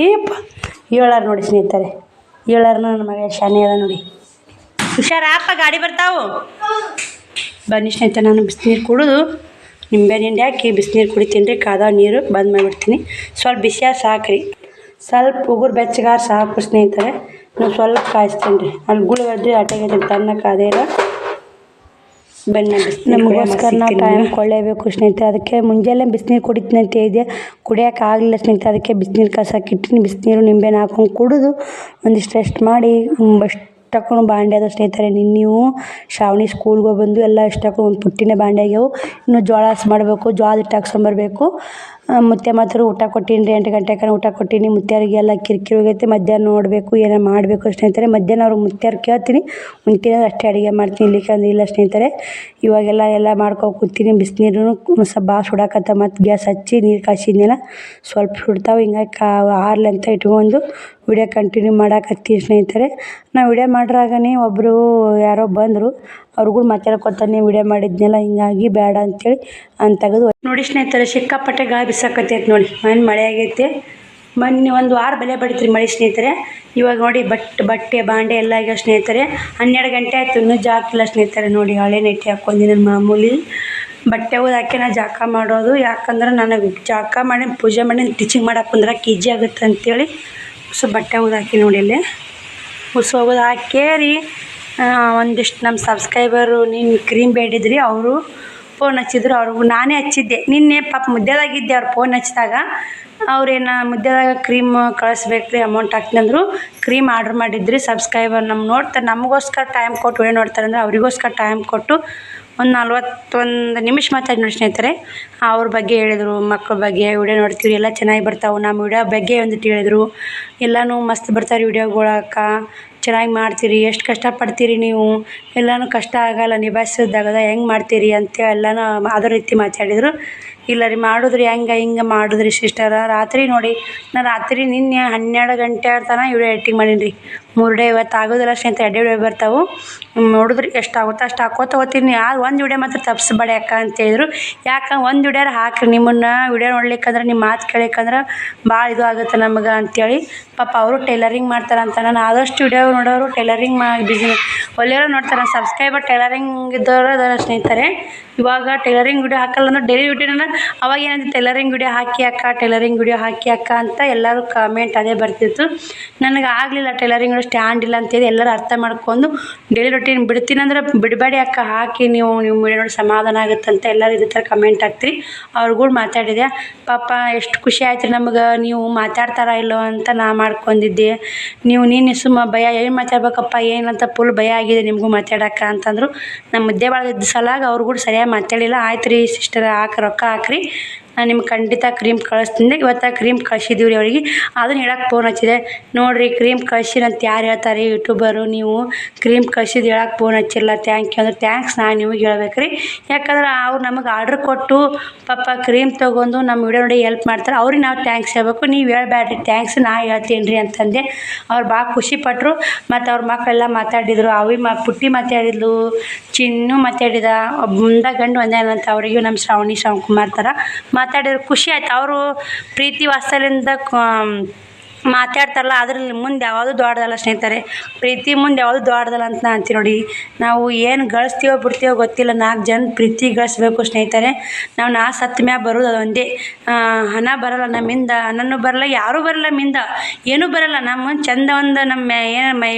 ಏಪ್ಪ ಹೇಳಾರ ನೋಡಿ ಸ್ನೇಹಿತರೆ. ಹೇಳಾರ ನನ್ನ ಮಗ ಶಾನೆ ಅದ ನೋಡಿ. ಹುಷಾರಪ್ಪ, ಗಾಡಿ ಬರ್ತಾವು. ಬನ್ನಿ ಸ್ನೇಹಿತರೆ. ನಾನು ಬಿಸಿನೀರು ಕುಡಿದು ನಿಂಬೆ ಹಿಂಡಿ ಹಾಕಿ ಬಿಸಿನೀರು ಕುಡಿತೀನಿ ರೀ. ಕಾದ ನೀರು ಬಂದ್ ಮಾಡಿಬಿಡ್ತೀನಿ. ಸ್ವಲ್ಪ ಬಿಸಿಯಾಗಿ ಸಾಕ್ರಿ. ಸ್ವಲ್ಪ ಉಗುರು ಬೆಚ್ಚಗಾರ ಸಾಕು ಸ್ನೇಹಿತರೆ. ನಾನು ಸ್ವಲ್ಪ ಕಾಯಿಸ್ತೀನಿ ರೀ. ಅಲ್ಲಿ ಗುಳಿಗಡ್ರಿ ಆಟೆಗೆ ತನ್ನಕ್ಕೆ ಅದೇ ಇಲ್ಲ. ಬನ್ನಿ ನಮಗೋಸ್ಕರ ನಾವು ಟೈಮ್ ಕೊಳ್ಳೇಬೇಕು ಸ್ನೇಹಿತರೆ. ಅದಕ್ಕೆ ಮುಂಜಾನೆ ಬಿಸಿನೀರು ಕುಡಿತೀನಿ ಅಂತ ಹೇಳಿದೆ, ಕುಡಿಯೋಕೆ ಆಗಲಿಲ್ಲ ಸ್ನೇಹಿತರೆ. ಅದಕ್ಕೆ ಬಿಸಿನೀರು ಕಸಕ್ಕೆ ಇಟ್ಟಿನಿ. ಬಿಸಿನೀರು ನಿಂಬೆನ ಹಾಕೊಂಡು ಕುಡಿದು ಒಂದಿಷ್ಟು ರೆಸ್ಟ್ ಮಾಡಿ ಇಷ್ಟಕ್ಕೂ ಬಾಂಡೆ ಅದ ಸ್ನೇಹಿತರೆ. ನೀವು ಶ್ರಾವಣಿ ಸ್ಕೂಲ್ಗೆ ಹೋಗಿ ಬಂದು ಎಲ್ಲ ಇಷ್ಟಕ್ಕೂ ಒಂದು ಪುಟ್ಟಿನೇ ಬಾಂಡೆ ಆಗ್ಯಾವು. ಇನ್ನು ಜೋಳ ಹಾಸಿ ಮಾಡಬೇಕು. ಜೋಳದ ಹಿಟ್ಟು ಹಾಕ್ಸ್ಕೊಂಬರ್ಬೇಕು. ಮುತ್ತೆ ಮಾತ್ರ ಊಟ ಕೊಟ್ಟೀನಿ ರೀ. 8 ಗಂಟೆಗೆ ಊಟ ಕೊಟ್ಟೀನಿ. ಮುತ್ಯಾರಿಗೆಲ್ಲ ಕಿರಿಕಿರಿ ಹೋಗೈತಿ. ಮಧ್ಯಾಹ್ನ ನೋಡಬೇಕು ಏನಾರು ಮಾಡಬೇಕು ಸ್ನೇಹಿತರೆ. ಮಧ್ಯಾಹ್ನ ಅವ್ರಿಗೆ ಮುತ್ಯಾರು ಕೇಳ್ತೀನಿ. ಮುಂತಿನ ಅಷ್ಟೇ ಅಡುಗೆ ಮಾಡ್ತೀನಿ. ಇಲ್ಲಿಕಂದ್ರೆ ಇಲ್ಲ ಸ್ನೇಹಿತರೆ. ಇವಾಗೆಲ್ಲ ಮಾಡ್ಕೊ ಕೂತೀನಿ. ಬಿಸಿನೀರು ಸ್ವಲ್ಪ ಭಾಳ ಸುಡಾಕತ್ತ. ಮತ್ತು ಗ್ಯಾಸ್ ಹಚ್ಚಿ ನೀರು ಕಾಯಿಸಿದ್ನೆಲ್ಲ ಸ್ವಲ್ಪ ಸುಡ್ತಾವೆ. ಹಿಂಗಾಗಿ ಆರ್ಲಿ ಅಂತ ಇಟ್ಕೊಂಡು ವಿಡಿಯೋ ಕಂಟಿನ್ಯೂ ಮಾಡಾಕತ್ತೀನಿ ಸ್ನೇಹಿತರೆ. ನಾವು ವಿಡಿಯೋ ಮಾಡ್ರಾಗನೇ ಒಬ್ಬರು ಯಾರೋ ಬಂದರು. ಅವ್ರಿಗೂ ಮಾತಾಡ್ಕೊತ ನೀವು ವಿಡಿಯೋ ಮಾಡಿದ್ನೆಲ್ಲ ಹಿಂಗಾಗಿ ಬೇಡ ಅಂತೇಳಿ ತೆಗೆದು ನೋಡಿ ಸ್ನೇಹಿತರೆ. ಸಿಕ್ಕಾಪಟ್ಟೆ ಗಾಳಿ ಬಿಸಾಕತ್ತೈತೆ ನೋಡಿ. ಮಳೆ ಆಗೈತೆ. ಮೊನ್ನೆ ಒಂದು ವಾರ ಬೆಲೆ ಬಡಿತ್ರಿ ಮಳೆ ಸ್ನೇಹಿತರೆ. ಇವಾಗ ನೋಡಿ ಬಟ್ಟೆ ಬಾಂಡೆ ಎಲ್ಲ ಆಗ್ಯಾವ ಸ್ನೇಹಿತರೆ. 12 ಗಂಟೆ ಆಯಿತು, ಇನ್ನೂ ಜಾಕಿಲ್ಲ ಸ್ನೇಹಿತರೆ. ನೋಡಿ ಹಳೆ ನೈಟಿ ಹಾಕ್ಕೊಂಡಿದ್ದೀನಿ ಮಾಮೂಲಿ. ಬಟ್ಟೆ ಹಾಕಿ ನಾ ಜಾಕ ಮಾಡೋದು. ಯಾಕಂದ್ರೆ ನನಗೆ ಜಾಕ ಮಾಡಿ ಪೂಜೆ ಮಾಡಿ ಟೀಚಿಂಗ್ ಮಾಡಕ್ಕೆ ಕುಂದ್ರೆ ಈಜಿ ಆಗುತ್ತೆ ಅಂತೇಳಿ ಬಟ್ಟೆ ಹಾಕಿ ನೋಡಿ ಇಲ್ಲಿ ಹೋಗೋದು ಹಾಕೇರಿ. ಒಂದಿಷ್ಟು ನಮ್ಮ ಸಬ್ಸ್ಕ್ರೈಬರು ನೀನು ಕ್ರೀಮ್ ಬೇಡಿದ್ರಿ, ಅವರು ಫೋನ್ ಹಚ್ಚಿದ್ರು. ಅವ್ರಿಗೂ ನಾನೇ ಹಚ್ಚಿದ್ದೆ ನಿನ್ನೆ. ಪಾಪ ಮುದ್ದೆದಾಗಿದ್ದೆ. ಅವ್ರು ಫೋನ್ ಹಚ್ಚಿದಾಗ ಅವ್ರೇನು ಮುದ್ದೆದಾಗ ಕ್ರೀಮ್ ಕಳಿಸ್ಬೇಕ್ರಿ, ಅಮೌಂಟ್ ಹಾಕ್ತಂದ್ರು. ಕ್ರೀಮ್ ಆರ್ಡ್ರ್ ಮಾಡಿದ್ರಿ. ಸಬ್ಸ್ಕ್ರೈಬರ್ ನೋಡ್ತಾರೆ, ನಮಗೋಸ್ಕರ ಟೈಮ್ ಕೊಟ್ಟು ವಿಡಿಯೋ ನೋಡ್ತಾರೆ ಅಂದ್ರೆ ಅವರಿಗೋಸ್ಕರ ಟೈಮ್ ಕೊಟ್ಟು ಒಂದು 41 ನಿಮಿಷ ಮಾತಾಡಿ ನೋಡಿ ಸ್ನೇಹಿತರೆ. ಅವ್ರ ಬಗ್ಗೆ ಹೇಳಿದರು, ಮಕ್ಕಳ ಬಗ್ಗೆ ವಿಡಿಯೋ ನೋಡ್ತೀವಿ ಎಲ್ಲ ಚೆನ್ನಾಗಿ ಬರ್ತಾವೆ. ನಮ್ಮ ವಿಡಿಯೋ ಬಗ್ಗೆ ಒಂದಿಟ್ಟು ಹೇಳಿದರು. ಎಲ್ಲನೂ ಮಸ್ತ್ ಬರ್ತಾರೆ ವಿಡಿಯೋಗಳಕ್ಕ, ಚೆನ್ನಾಗಿ ಮಾಡ್ತೀರಿ, ಎಷ್ಟು ಕಷ್ಟಪಡ್ತೀರಿ ನೀವು, ಎಲ್ಲನೂ ಕಷ್ಟ ಆಗಲ್ಲ ನಿಭಾಯಿಸೋದಾಗದ, ಹೆಂಗೆ ಮಾಡ್ತೀರಿ ಅಂತೇಳಿ ಎಲ್ಲನೂ ಅದೇ ರೀತಿ ಮಾತಾಡಿದರು. ಇಲ್ಲ ರೀ ಮಾಡಿದ್ರಿ ಹಿಂಗೆ ಮಾಡಿದ್ರಿ ಸಿಸ್ಟರ. ರಾತ್ರಿ ನೋಡಿ, ನಾನು ರಾತ್ರಿ ನಿನ್ನೆ 12 ಗಂಟೆ ತನಕ ವಿಡಿಯೋ ಎಡಿಟಿಂಗ್ ಮಾಡೀನಿ ರೀ. 3 ಡೇ ಇವತ್ತು ಆಗೋದಿಲ್ಲ ಸ್ನೇಹಿತರೆ. 2 ವಿಡಿಯೋ ಬರ್ತಾವೆ. ನೋಡಿದ್ರಿ ಎಷ್ಟು ಆಗುತ್ತೋ ಅಷ್ಟು ಹಾಕೋತ ಹೋಗ್ತೀನಿ. ಯಾರು ಒಂದು ವಿಡಿಯೋ ಮಾತ್ರ ತಪ್ಪಿಸ್ಬೇಡಿ ಅಕ್ಕ ಅಂತೇಳಿದ್ರು. ಯಾಕೆ ಒಂದು ವಿಡಿಯೋರ ಹಾಕ್ರಿ, ನಿಮ್ಮನ್ನು ವಿಡಿಯೋ ನೋಡ್ಲಿಕ್ಕಂದ್ರೆ ನಿಮ್ಮ ಮಾತು ಕೇಳಿಕಂದ್ರೆ ಭಾಳ ಇದು ಆಗುತ್ತೆ ನಮಗೆ ಅಂತೇಳಿ. ಪಾಪ ಅವರು ಟೈಲರಿಂಗ್ ಮಾಡ್ತಾರಂತ. ನಾನು ಆದಷ್ಟು ವಿಡಿಯೋ ನೋಡೋರು ಟೈಲರಿಂಗ್ ಬಿಸ್ನೆಸ್ ಒಳ್ಳೆಯವರು ನೋಡ್ತಾರೆ. ಸಬ್ಸ್ಕ್ರೈಬರ್ ಟೈಲರಿಂಗ್ ಇದ್ದವರು ಅದರ ಸ್ನೇಹಿತರೆ. ಇವಾಗ ಟೈಲರಿಂಗ್ ವಿಡಿಯೋ ಹಾಕಲ್ಲ ಅಂದ್ರೆ ಡೈಲಿ ವಿಡಿಯೋನ ಅವಾಗ ಏನಂದ್ರೆ ಟೈಲರಿಂಗ್ ವಿಡಿಯೋ ಹಾಕಿ ಅಕ್ಕ, ಟೈಲರಿಂಗ್ ವಿಡಿಯೋ ಹಾಕಿ ಅಕ್ಕ ಅಂತ ಎಲ್ಲರೂ ಕಮೆಂಟ್ ಅದೇ ಬರ್ತಿತ್ತು. ನನಗೆ ಆಗಲಿಲ್ಲ ಟೈಲರಿಂಗ್ ವಿಡಿಯೋ ಸ್ಟ್ಯಾಂಡ್ ಇಲ್ಲ ಅಂತೇಳಿ ಎಲ್ಲರೂ ಅರ್ಥ ಮಾಡ್ಕೊಂಡು ಡೈಲಿ ರೊಟೀನ್ ಬಿಡ್ತೀನಿ ಅಂದ್ರೆ ಬಿಡಬೇಡಿ ಅಕ್ಕ, ಹಾಕಿ ನೀವು ವಿಡಿಯೋ ನೋಡಿ ಸಮಾಧಾನ ಆಗುತ್ತೆ ಅಂತ ಎಲ್ಲರೂ ಇದೇ ಥರ ಕಮೆಂಟ್ ಹಾಕ್ತೀರಿ. ಅವ್ರಿಗೂ ಮಾತಾಡಿದೆ. ಪಾಪ ಎಷ್ಟು ಖುಷಿ ಆಯ್ತು ನಮಗೆ, ನೀವು ಮಾತಾಡ್ತಾರ ಇಲ್ಲೋ ಅಂತ ನಾ ಮಾಡ್ಕೊಂಡಿದ್ದೆ. ನೀನು ಸುಮ್ಮ ಭಯ ಏನು ಮಾತಾಡ್ಬೇಕಪ್ಪ ಏನಂತ ಫುಲ್ ಭಯ ಆಗಿದೆ ನಿಮಗೂ ಮಾತಾಡೋಕೆ ಅಂತಂದರು. ನಮ್ಮ ಮುದ್ದೆ ಭಾಳ ಸಲಾಗ ಅವ್ರು ಕೂಡ ಸರಿಯಾಗಿ ಮಾತಾಡಿಲ್ಲ. ಆಯ್ತು ರೀ ಸಿಸ್ಟರ್, ರೊಕ್ಕ ಹಾಕ್ರಿ, ನಾನು ನಿಮ್ಗೆ ಖಂಡಿತ ಕ್ರೀಮ್ ಕಳಿಸ್ತೀನಿ. ಇವತ್ತು ಕ್ರೀಮ್ ಕಳಿಸಿದ್ದೀವಿ ರೀ ಅವರಿಗೆ. ಅದನ್ನು ಹೇಳಕ್ಕೆ ಫೋನ್ ಹಚ್ಚಿದೆ. ನೋಡಿರಿ ಕ್ರೀಮ್ ಕಳಿಸಿರಂತ ಯಾರು ಹೇಳ್ತಾರೆ ಯೂಟ್ಯೂಬರು, ನೀವು ಕ್ರೀಮ್ ಕಳಿಸಿದ್ದು ಹೇಳಕ್ಕೆ ಫೋನ್ ಹಚ್ಚಿಲ್ಲ, ಥ್ಯಾಂಕ್ ಯು ಅಂದ್ರೆ ಥ್ಯಾಂಕ್ಸ್ ನಾನು ನಿಮಗೆ ಹೇಳ್ಬೇಕು ರೀ. ಯಾಕಂದ್ರೆ ಅವ್ರು ನಮಗೆ ಆರ್ಡ್ರ್ ಕೊಟ್ಟು ಪಾಪ ಕ್ರೀಮ್ ತೊಗೊಂಡು ನಮ್ಮ ವಿಡಿಯೋ ನೋಡಿ ಹೆಲ್ಪ್ ಮಾಡ್ತಾರೆ. ಅವ್ರಿಗೆ ನಾವು ಥ್ಯಾಂಕ್ಸ್ ಹೇಳ್ಬೇಕು. ನೀವು ಹೇಳ್ಬೇಡ್ರಿ ಥ್ಯಾಂಕ್ಸ್, ನಾ ಹೇಳ್ತೀನಿ ರೀ ಅಂತಂದೆ. ಅವ್ರು ಭಾಳ ಖುಷಿಪಟ್ಟರು. ಮತ್ತು ಅವ್ರ ಮಕ್ಕಳೆಲ್ಲ ಮಾತಾಡಿದರು. ಪುಟ್ಟಿ ಮಾತಾಡಿದ್ಲು, ಚಿನ್ನು ಮಾತಾಡಿದ, ಮುಂದೆ ಗಂಡು ಒಂದೇನಂತ. ಅವರಿಗೂ ನಮ್ಮ ಶ್ರಾವಣಿ ಶಿವಕುಮಾರ್ ಥರ ಮಾತಾಡಿದ್ರು. ಖುಷಿ ಆಯ್ತು. ಅವರು ಪ್ರೀತಿ ವಾತ್ಸಲ್ಯದಿಂದ ಮಾತಾಡ್ತಾರಲ್ಲ, ಅದ್ರಲ್ಲಿ ಮುಂದೆ ಯಾವುದು ದೊಡ್ಡದಲ್ಲ ಸ್ನೇಹಿತರೆ. ಪ್ರೀತಿ ಮುಂದೆ ಯಾವುದು ದೊಡ್ಡದಲ್ಲ ಅಂತ ನಾನು ಅಂತೀನಿ ನೋಡಿ. ನಾವು ಏನು ಗಳಿಸ್ತೀವೋ ಬಿಡ್ತೀವೋ ಗೊತ್ತಿಲ್ಲ, 4 ಜನ ಪ್ರೀತಿ ಗಳಿಸ್ಬೇಕು ಸ್ನೇಹಿತರೆ. ನಾ ಸತ್ತ ಮ್ಯಾಗ ಬರೋದು ಅದು ಒಂದೇ. ಹಣ ಬರೋಲ್ಲ ನಮ್ಮಿಂದ, ಹಣನೂ ಬರೋಲ್ಲ, ಯಾರೂ ಬರೋಲ್ಲ ಮಿಂದ, ಏನೂ ಬರೋಲ್ಲ. ನಮ್ಮ ಚಂದ ಒಂದು ನಮ್ಮ ಏನು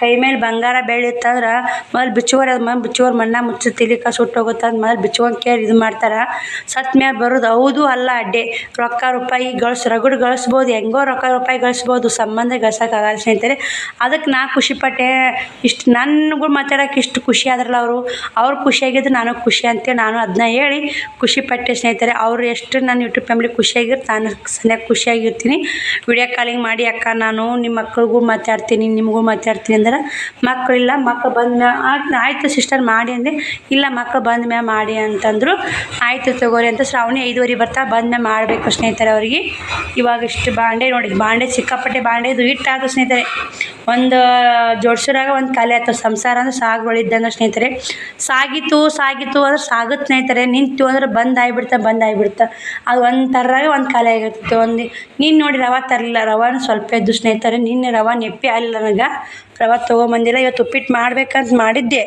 ಕೈ ಮೇಲೆ ಬಂಗಾರ ಬೆಳೀತಂದ್ರೆ ಮೊದಲು ಬಿಚ್ಚುವರ್ ಮಣ್ಣ ಮುಚ್ಚು ತಿಲಿಕ ಸುಟ್ಟೋಗುತ್ತೆ ಅಂತ ಮೊದಲು ಬಿಚ್ಚುವಂಗೆ ಕೇಳಿ ಇದು ಮಾಡ್ತಾರೆ. ಸತ್ತ ಮ್ಯಾಗ ಬರೋದು ಹೌದು ಅಲ್ಲ ಅಡ್ಡೆ. ರೊಕ್ಕ ರೂಪಾಯಿ ರಗಡು ಗಳಿಸ್ಬೋದು, ಹೆಂಗೋ ರೊಕ್ಕ ರೂಪಾಯಿ ಗಳಿಸ್ಬೋದು, ಸಂಬಂಧ ಗಳಿಸೋಕ್ಕಾಗಲ್ಲ ಸ್ನೇಹಿತರೆ. ಅದಕ್ಕೆ ನಾ ಖುಷಿಪಟ್ಟೆ. ಇಷ್ಟು ನನಗೂ ಮಾತಾಡೋಕೆ ಇಷ್ಟು ಖುಷಿ ಆದ್ರಲ್ಲ ಅವ್ರು ಖುಷಿಯಾಗಿದ್ದು ನಾನು ಖುಷಿ ಅಂತೇಳಿ ನಾನು ಅದನ್ನ ಹೇಳಿ ಖುಷಿಪಟ್ಟೆ ಸ್ನೇಹಿತರೆ. ಅವರು ಎಷ್ಟು ನನ್ನ ಯೂಟ್ಯೂಬ್ ಫ್ಯಾಮಿಲಿ ಖುಷಿಯಾಗಿರ್ತ, ನಾನು ಸರಿಯಾಗಿ ಖುಷಿಯಾಗಿರ್ತೀನಿ. ವಿಡಿಯೋ ಕಾಲಿಂಗ್ ಮಾಡಿ ಅಕ್ಕ ನಾನು ನಿಮ್ಮ ಮಕ್ಳಿಗೂ ಮಾತಾಡ್ತೀನಿ ನಿಮಗೂ ಮಾತಾಡ್ತೀನಿ ಅಂದ್ರೆ ಮಕ್ಕಳಿಲ್ಲ, ಮಕ್ಕಳು ಬಂದ ಆಯಿತು ಸಿಸ್ಟರ್ ಮಾಡಿ ಅಂದೆ. ಇಲ್ಲ ಮಕ್ಕಳು ಬಂದ ಮ್ಯಾಗ ಮಾಡಿ ಅಂತಂದರು. ಆಯಿತು ತಗೋರಿ ಅಂತ ಶ್ರಾವಣಿ 5:15 ಬರ್ತಾ ಬಂದ ಮ್ಯಾಗ ಮಾಡಬೇಕು ಸ್ನೇಹಿತರೆ ಅವರಿಗೆ. ಇವಾಗ ಇಷ್ಟು ಬಾಂಡೆ ನೋಡಿ, ಬಾಂಡೆ ಸಿಕ್ಕಾಪಟ್ಟೆ ಬಾಂಡೆ ಇದು ಹಿಟ್ಟಾದ ಸ್ನೇಹಿತರೆ. ಒಂದು ಜೋಡ್ಸೋರಾಗ ಒಂದು ಖಾಲಿ ಆಯ್ತು. ಸಂಸಾರ ಅಂದ್ರೆ ಸಾಗುಗಳಿದ್ದಂಗೆ ಸ್ನೇಹಿತರೆ. ಸಾಗಿತು ಅಂದ್ರೆ ಸಾಗುತ್ತೆ ಸ್ನೇಹಿತರೆ. ನಿಂತು ಅಂದ್ರೆ ಬಂದ್ ಆಗಿಬಿಡ್ತಾ ಅದು ಒಂದು ಥರಾಗ ಒಂದು ಖಾಲಿ ಆಗಿರ್ತೈತೆ. ನೀನು ನೋಡಿ ರವೆ ತರಲಿಲ್ಲ, ರವಾನು ಸ್ವಲ್ಪ ಇದ್ದು ಸ್ನೇಹಿತರೆ. ನಿನ್ನೆ ರವೆ ನೆಪ್ಪಿ ಆಗಲಿಲ್ಲ ನನಗೆ, ರವೆ ತೊಗೊಂಬಂದಿಲ್ಲ. ಇವತ್ತು ಉಪ್ಪಿಟ್ಟು ಮಾಡ್ಬೇಕಂತ ಮಾಡಿದ್ದೆ,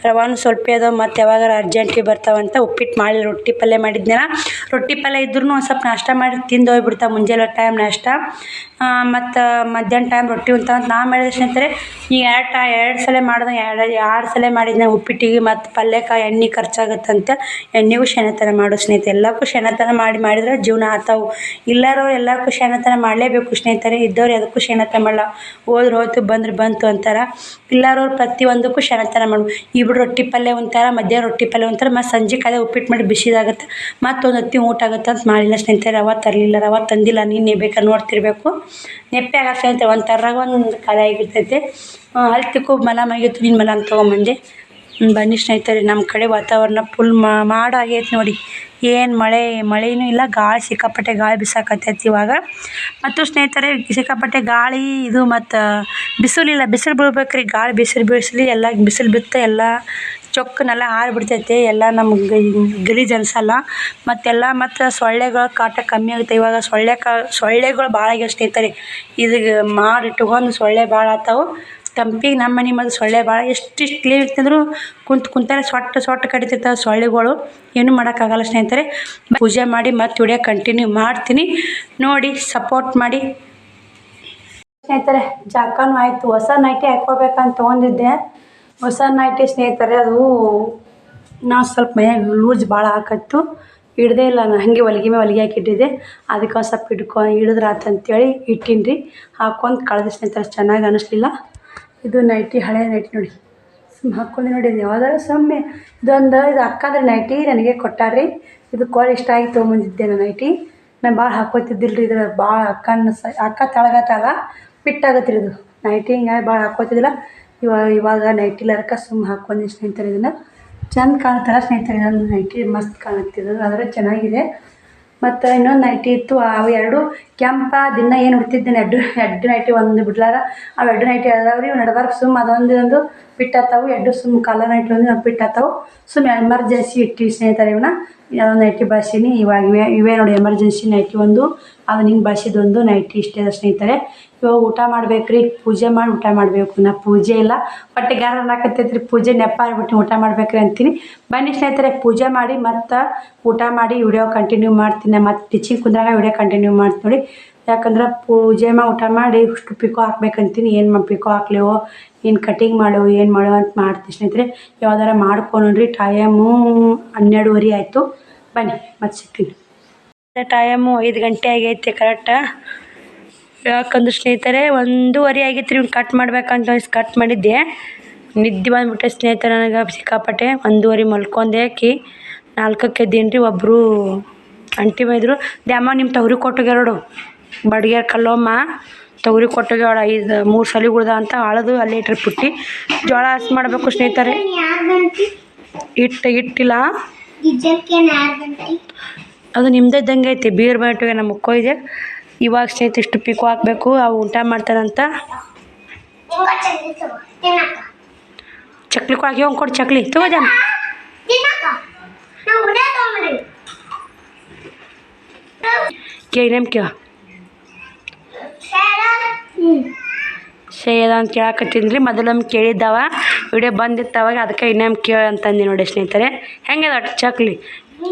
ರವಾನು ಸ್ವಲ್ಪ ಅದು ಮತ್ತು ಯಾವಾಗಾರ ಅರ್ಜೆಂಟಿಗೆ ಬರ್ತಾವಂತ ಉಪ್ಪಿಟ್ಟು ಮಾಡಲಿಲ್ಲ. ರೊಟ್ಟಿ ಪಲ್ಯ ಮಾಡಿದ್ನಲ್ಲ, ರೊಟ್ಟಿ ಪಲ್ಯ ಇದ್ರೂ ಒಂದು ಸ್ವಲ್ಪ ನಾಷ್ಟ ಮಾಡಿ ತಿಂದು ಹೋಗ್ಬಿಡ್ತಾವೆ. ಮುಂಜಾನೆ ಟೈಮ್ ನಾಷ್ಟ ಮತ್ತು ಮಧ್ಯಾಹ್ನ ಟೈಮ್ ರೊಟ್ಟಿ ಉಂತಾವಂತ ನಾ ಮಾಡಿದೆ ಸ್ನೇಹಿತರೆ. ಈಗ 2 ಸಲ ಮಾಡಿದೆ, 2 ಸಲ ಮಾಡಿದ್ನ ಉಪ್ಪಿಟ್ಟಿಗೆ. ಮತ್ತು ಪಲ್ಯಕ್ಕೆ ಎಣ್ಣೆ ಖರ್ಚಾಗುತ್ತಂತ ಎಣ್ಣೆಗೂ ಶೇನತನ ಮಾಡು ಸ್ನೇಹಿತರೆ. ಎಲ್ಲಕ್ಕೂ ಶೇನತನ ಮಾಡಿದ್ರೆ ಜೀವನ ಆತಾವು. ಇಲ್ಲರವ್ರು ಎಲ್ಲಕ್ಕೂ ಶೇನತನ ಮಾಡಲೇಬೇಕು ಸ್ನೇಹಿತರೆ. ಇದ್ದವ್ರು ಅದಕ್ಕೂ ಶೇನತನ ಮಾಡಲ್ಲ. ಹೋದ್ರೆ ಹೋಯ್ತು ಬಂದ್ರೆ ಬಂತು ಅಂತಾರೆ. ಇಲ್ಲರವ್ರು ಪ್ರತಿಯೊಂದಕ್ಕೂ ಶೇನತನ ಮಾಡು. ಇಬ್ಬರು ರೊಟ್ಟಿ ಪಲ್ಯ ಒಂಥರ, ಮಧ್ಯಾಹ್ನ ರೊಟ್ಟಿ ಪಲ್ಯ ಒಂಥರ, ಮತ್ತು ಸಂಜೆ ಕಾಲೇ ಉಪ್ಪಿಟ್ಟು ಮಾಡಿ ಬಿಸಿದಾಗುತ್ತೆ, ಮತ್ತೊಂದು ಹೊತ್ತಿ ಊಟ ಆಗುತ್ತೆ ಅಂತ ಮಾಡಿಲ್ಲ ಸ್ನೇಹಿತರೆ. ರವೆ ತರಲಿಲ್ಲ, ರವೆ ತಂದಿಲ್ಲ. ನೀನು ಬೇಕಾದ್ರೆ ನೋಡ್ತಿರ್ಬೇಕು. ನೆಪ್ಪೆ ಆಗ ಸ್ನೇಹಿತರೆ. ಒಂದು ಥರಾಗ ಒಂದು ಖಾಲಿ ಆಗಿರ್ತೈತೆ. ಅಲ್ಲಿ ತಿಕ್ಕು ಮಲ ಮಗಿತ್ತು, ನಿನ್ನ ಮಲ ಅಂತ ತೊಗೊಂಬಂದೆ. ಬನ್ನಿ ಸ್ನೇಹಿತರೆ, ನಮ್ಮ ಕಡೆ ವಾತಾವರಣ ಫುಲ್ ಮಾಡ ಆಗೈತೆ ನೋಡಿ. ಏನು ಮಳೆನೂ ಇಲ್ಲ, ಗಾಳಿ ಸಿಕ್ಕಾಪಟ್ಟೆ ಗಾಳಿ ಬಿಸಾಕತ್ತೈತಿ ಇವಾಗ. ಮತ್ತು ಸ್ನೇಹಿತರೆ ಸಿಕ್ಕಾಪಟ್ಟೆ ಗಾಳಿ ಇದು ಮತ್ತು ಬಿಸಿಲಿಲ್ಲ, ಬಿಸಿಲು ಬೀಳ್ಬೇಕ್ರಿ. ಗಾಳಿ ಬಿಸಿಲು ಎಲ್ಲ ಬಿಸಿಲು ಬಿತ್ತು ಎಲ್ಲ ಚೊಕ್ಕನೆಲ್ಲ ಹಾರಿಬಿಡ್ತೈತೆ. ಎಲ್ಲ ನಮ್ಗೆ ಗಲೀಜು ಅನಿಸಲ್ಲ. ಮತ್ತು ಸೊಳ್ಳೆಗಳ ಕಾಟ ಕಮ್ಮಿ ಆಗುತ್ತೆ ಇವಾಗ. ಸೊಳ್ಳೆಗಳು ಭಾಳ ಆಗ್ಯಾವ ಸ್ನೇಹಿತರೆ. ಇದು ಮಾಡಿಟ್ಕೊಂಡು ಸೊಳ್ಳೆ ಭಾಳ ಆಗ್ತಾವೆ. ತಂಪಿಗೆ ನಮ್ಮ ಮನೆ ಮತ್ತು ಸೊಳ್ಳೆ ಭಾಳ ಎಷ್ಟು ಕ್ಲೀನ್ ಇರ್ತಂದ್ರೂ ಕುಂತಾರೆ ಸೊಟ್ಟ ಕಡಿತಿರ್ತಾವೆ ಸೊಳ್ಳೆಗಳು. ಏನೂ ಮಾಡೋಕ್ಕಾಗಲ್ಲ ಸ್ನೇಹಿತರೆ. ಪೂಜೆ ಮಾಡಿ ಮತ್ತು ವಿಡಿಯೋ ಕಂಟಿನ್ಯೂ ಮಾಡ್ತೀನಿ, ನೋಡಿ ಸಪೋರ್ಟ್ ಮಾಡಿ ಸ್ನೇಹಿತರೆ. ಜಾಕನೂ ಆಯಿತು, ಹೊಸ ನೈಟಿ ಹಾಕ್ಕೋಬೇಕಂತ ತೊಗೊಂಡಿದ್ದೆ. ಹೊಸ ನೈಟಿ ಸ್ನೇಹಿತರೆ, ಅದು ನಾವು ಸ್ವಲ್ಪ ಮೈಯಾಗ ಲೂಸ್ ಭಾಳ ಹಾಕತ್ತು, ಹಿಡ್ದೇ ಇಲ್ಲ. ನಾನು ಹಾಗೆ ಹೊಲಿಗೆ ಹಾಕಿಟ್ಟಿದ್ದೆ. ಅದಕ್ಕೆ ಒಂದು ಸ್ವಲ್ಪ ಹಿಡಿದ್ರಾತಂತೇಳಿ ಇಟ್ಟೀನಿ ರೀ. ಹಾಕ್ಕೊಂಡು ಕಳೆದ ಸ್ನೇಹಿತರೆ ಚೆನ್ನಾಗಿ ಅನ್ನಿಸ್ಲಿಲ್ಲ. ಇದು ನೈಟಿ, ಹಳೆ ನೈಟಿ ನೋಡಿ, ಹಾಕ್ಕೊಂಡು ನೋಡಿ. ಇದು ಯಾವ್ದಾರು ಸೊಮ್ಮೆ ಇದು ಅಕ್ಕಂದ್ರೆ ನೈಟಿ ನನಗೆ ಕೊಟ್ಟಾರ್ರಿ. ಇದು ಇಷ್ಟ ಆಗಿ ತೊಗೊಂಬಂದಿದ್ದೆ ನಾನು ನೈಟಿ. ನಾನು ಭಾಳ ಹಾಕ್ಕೋತಿದ್ದಿಲ್ಲ ರೀ. ಇದ್ರ ಭಾಳ ಅಕ್ಕ ತಳಗತ್ತಲ್ಲ ಬಿಟ್ಟಾಗತ್ತೆ ರೀ ಇದು ನೈಟಿ. ಹಿಂಗಾಗಿ ಭಾಳ ಹಾಕ್ಕೋತಿದ್ದಿಲ್ಲ. ಇವಾಗ ನೈಟಿ ಇಲ್ಲದಕ್ಕೆ ಹಾಕ್ಕೊಂಡು ಸ್ನೇಹಿತರೆ ಇದನ್ನು ಚೆಂದ ಕಾಣ್ತಾರ ಸ್ನೇಹಿತರೆ. ಇದೊಂದು ನೈಟಿ ಮಸ್ತ್ ಕಾಣುತ್ತಿದ್ದು, ಆದರೆ ಚೆನ್ನಾಗಿದೆ. ಮತ್ತು ಇನ್ನೊಂದು ನೈಟಿ ಇತ್ತು, ಅವು ಎರಡು ಕೆಂಪ ದಿನ ಏನು ಉಡ್ತಿದ್ದೇನೆ. ಎರಡು ನೈಟಿ ಒಂದು ಬಿಡ್ಲಾರ. ಅವು ಎರಡು ನೈಟಿ ಅದಾವ್ರಿ. ಇವು ನಡ್ಬಾರ್ದು ಅದೊಂದು ಬಿಟ್ಟಾತಾವು. ಎರಡು ಕಲರ್ ನೈಟಿ ಒಂದು ಬಿಟ್ಟಾತಾವು. ಎಮರ್ಜೆನ್ಸಿ ಇಟ್ಟಿವಿ ಸ್ನೇಹಿತರೆ ಇವನ್ನ. ಅದೊಂದು ನೈಟಿ ಬಳಸೀನಿ. ಇವಾಗ ಇವೇ ನೋಡಿ ಎಮರ್ಜೆನ್ಸಿ ನೈಟಿ ಒಂದು, ಅದು ಹಿಂಗೆ ಬಳಸಿದೊಂದು ನೈಟಿ ಇಷ್ಟೇ ಅದ ಸ್ನೇಹಿತರೆ. ಇವಾಗ ಊಟ ಮಾಡ್ಬೇಕು ರೀ, ಪೂಜೆ ಮಾಡಿ ಊಟ ಮಾಡಬೇಕು. ನಾ ಪೂಜೆ ಇಲ್ಲ ಹೊಟ್ಟೆ ಗ್ಯಾರ ಹಾಕತ್ತೈತ್ರಿ. ಪೂಜೆ ನೆಪ ಆಗ್ಬಿಟ್ಟು ಊಟ ಮಾಡ್ಬೇಕ್ರಿ ಅಂತೀನಿ. ಬನ್ನಿ ಸ್ನೇಹಿತರೆ, ಪೂಜೆ ಮಾಡಿ ಮತ್ತು ಊಟ ಮಾಡಿ ವಿಡಿಯೋ ಕಂಟಿನ್ಯೂ ಮಾಡ್ತೀನಿ. ಮತ್ತು ಟೀಚಿಂಗ್ ಕುಂದ್ರಾಗ ವಿಡಿಯೋ ಕಂಟಿನ್ಯೂ ಮಾಡ್ತೀನಿ ನೋಡಿ. ಯಾಕಂದ್ರೆ ಪೂಜೆ ಊಟ ಮಾಡಿ ಇಷ್ಟು ಪಿಕೋ ಹಾಕ್ಬೇಕಂತೀನಿ. ಏನು ಪಿಕೋ ಹಾಕ್ಲೇವೋ, ಏನು ಕಟಿಂಗ್ ಮಾಡೋ ಅಂತ ಮಾಡ್ತೀನಿ ಸ್ನೇಹಿತರೆ. ಯಾವ್ದಾರ ಮಾಡ್ಕೊಂಡ್ರಿ. ಟೈಮು 12:30 ಆಯಿತು. ಬನ್ನಿ ಮತ್ತೆ ಸಿಗ್ತೀನಿ. ಟೈಮು 5 ಗಂಟೆ ಆಗೈತೆ ಕರೆಕ್ಟ. ಯಾಕಂದ್ರೆ ಸ್ನೇಹಿತರೆ 1:30 ಆಗೈತೆ ರೀ. ಇವ್ನು ಕಟ್ ಮಾಡ್ಬೇಕಂತ ಕಟ್ ಮಾಡಿದ್ದೆ. ನಿದ್ದೆ ಬಂದುಬಿಟ್ಟೆ ಸ್ನೇಹಿತರೆ ನನಗೆ ಸಿಕ್ಕಾಪಟ್ಟೆ. 1:30 ಮಲ್ಕೊಂಡೆ. 4ಕ್ಕೆ ಎದ್ದೀನಿ ರೀ. ಒಬ್ಬರು ಅಂಟಿ ಬೈದರು, ದ್ಯಾಮ ನಿಮ್ಮ ತೊಗರಿ ಕೊಟ್ಟೋಗ್ಯಾರೋಡು ಬಡ್ಗ್ಯಾರ ಕಲ್ಲೋಮ್ಮ ತೊಗರಿ ಕೊಟ್ಟೋಗ್ಯಾಳ 3 ಸಲಿಗುಳ್ದ ಅಂತ ಅಳದು ಅಲ್ಲೇ ಇಟ್ರಿ ಪುಟ್ಟಿ. ಜೋಳ ಹಸ್ ಮಾಡಬೇಕು ಸ್ನೇಹಿತರೆ. ಇಟ್ಟಿಲ್ಲ, ಅದು ನಿಮ್ಮದೇ ಇದ್ದಂಗೆ ಐತಿ. ಬೀರ್ ಬಟ್ಟುಗೆ ನಮ್ಮ ಮುಕ್ಕೋ ಇದೆ. ಇವಾಗ ಸ್ನೇಹಿತರೆ ಇಷ್ಟು ಪಿಕೋ ಹಾಕಬೇಕು. ಅವು ಊಟ ಮಾಡ್ತಾರಂತ. ಚಕ್ಲಿ ಕೊಡಕ್ಕೆ ಹೋಗಿ ಕೊಡು. ಚಕ್ಲಿ ತಗೋದ ಕೇಳೇಮ್ ಸೇದ ಅಂತ ಕೇಳಕತ್ತೀನಿ ರೀ. ಮೊದಲೊಮ್ಮೆ ಕೇಳಿದ್ದಾವ, ವಿಡಿಯೋ ಬಂದಿತ್ತವಾಗ, ಅದಕ್ಕೆ ಇನ್ನೊಮ್ಮೆ ಕೇಳ ಅಂತಂದು ನೋಡಿ ಸ್ನೇಹಿತರೆ. ಹೆಂಗೆ ಅದ ಚಕ್ಲಿ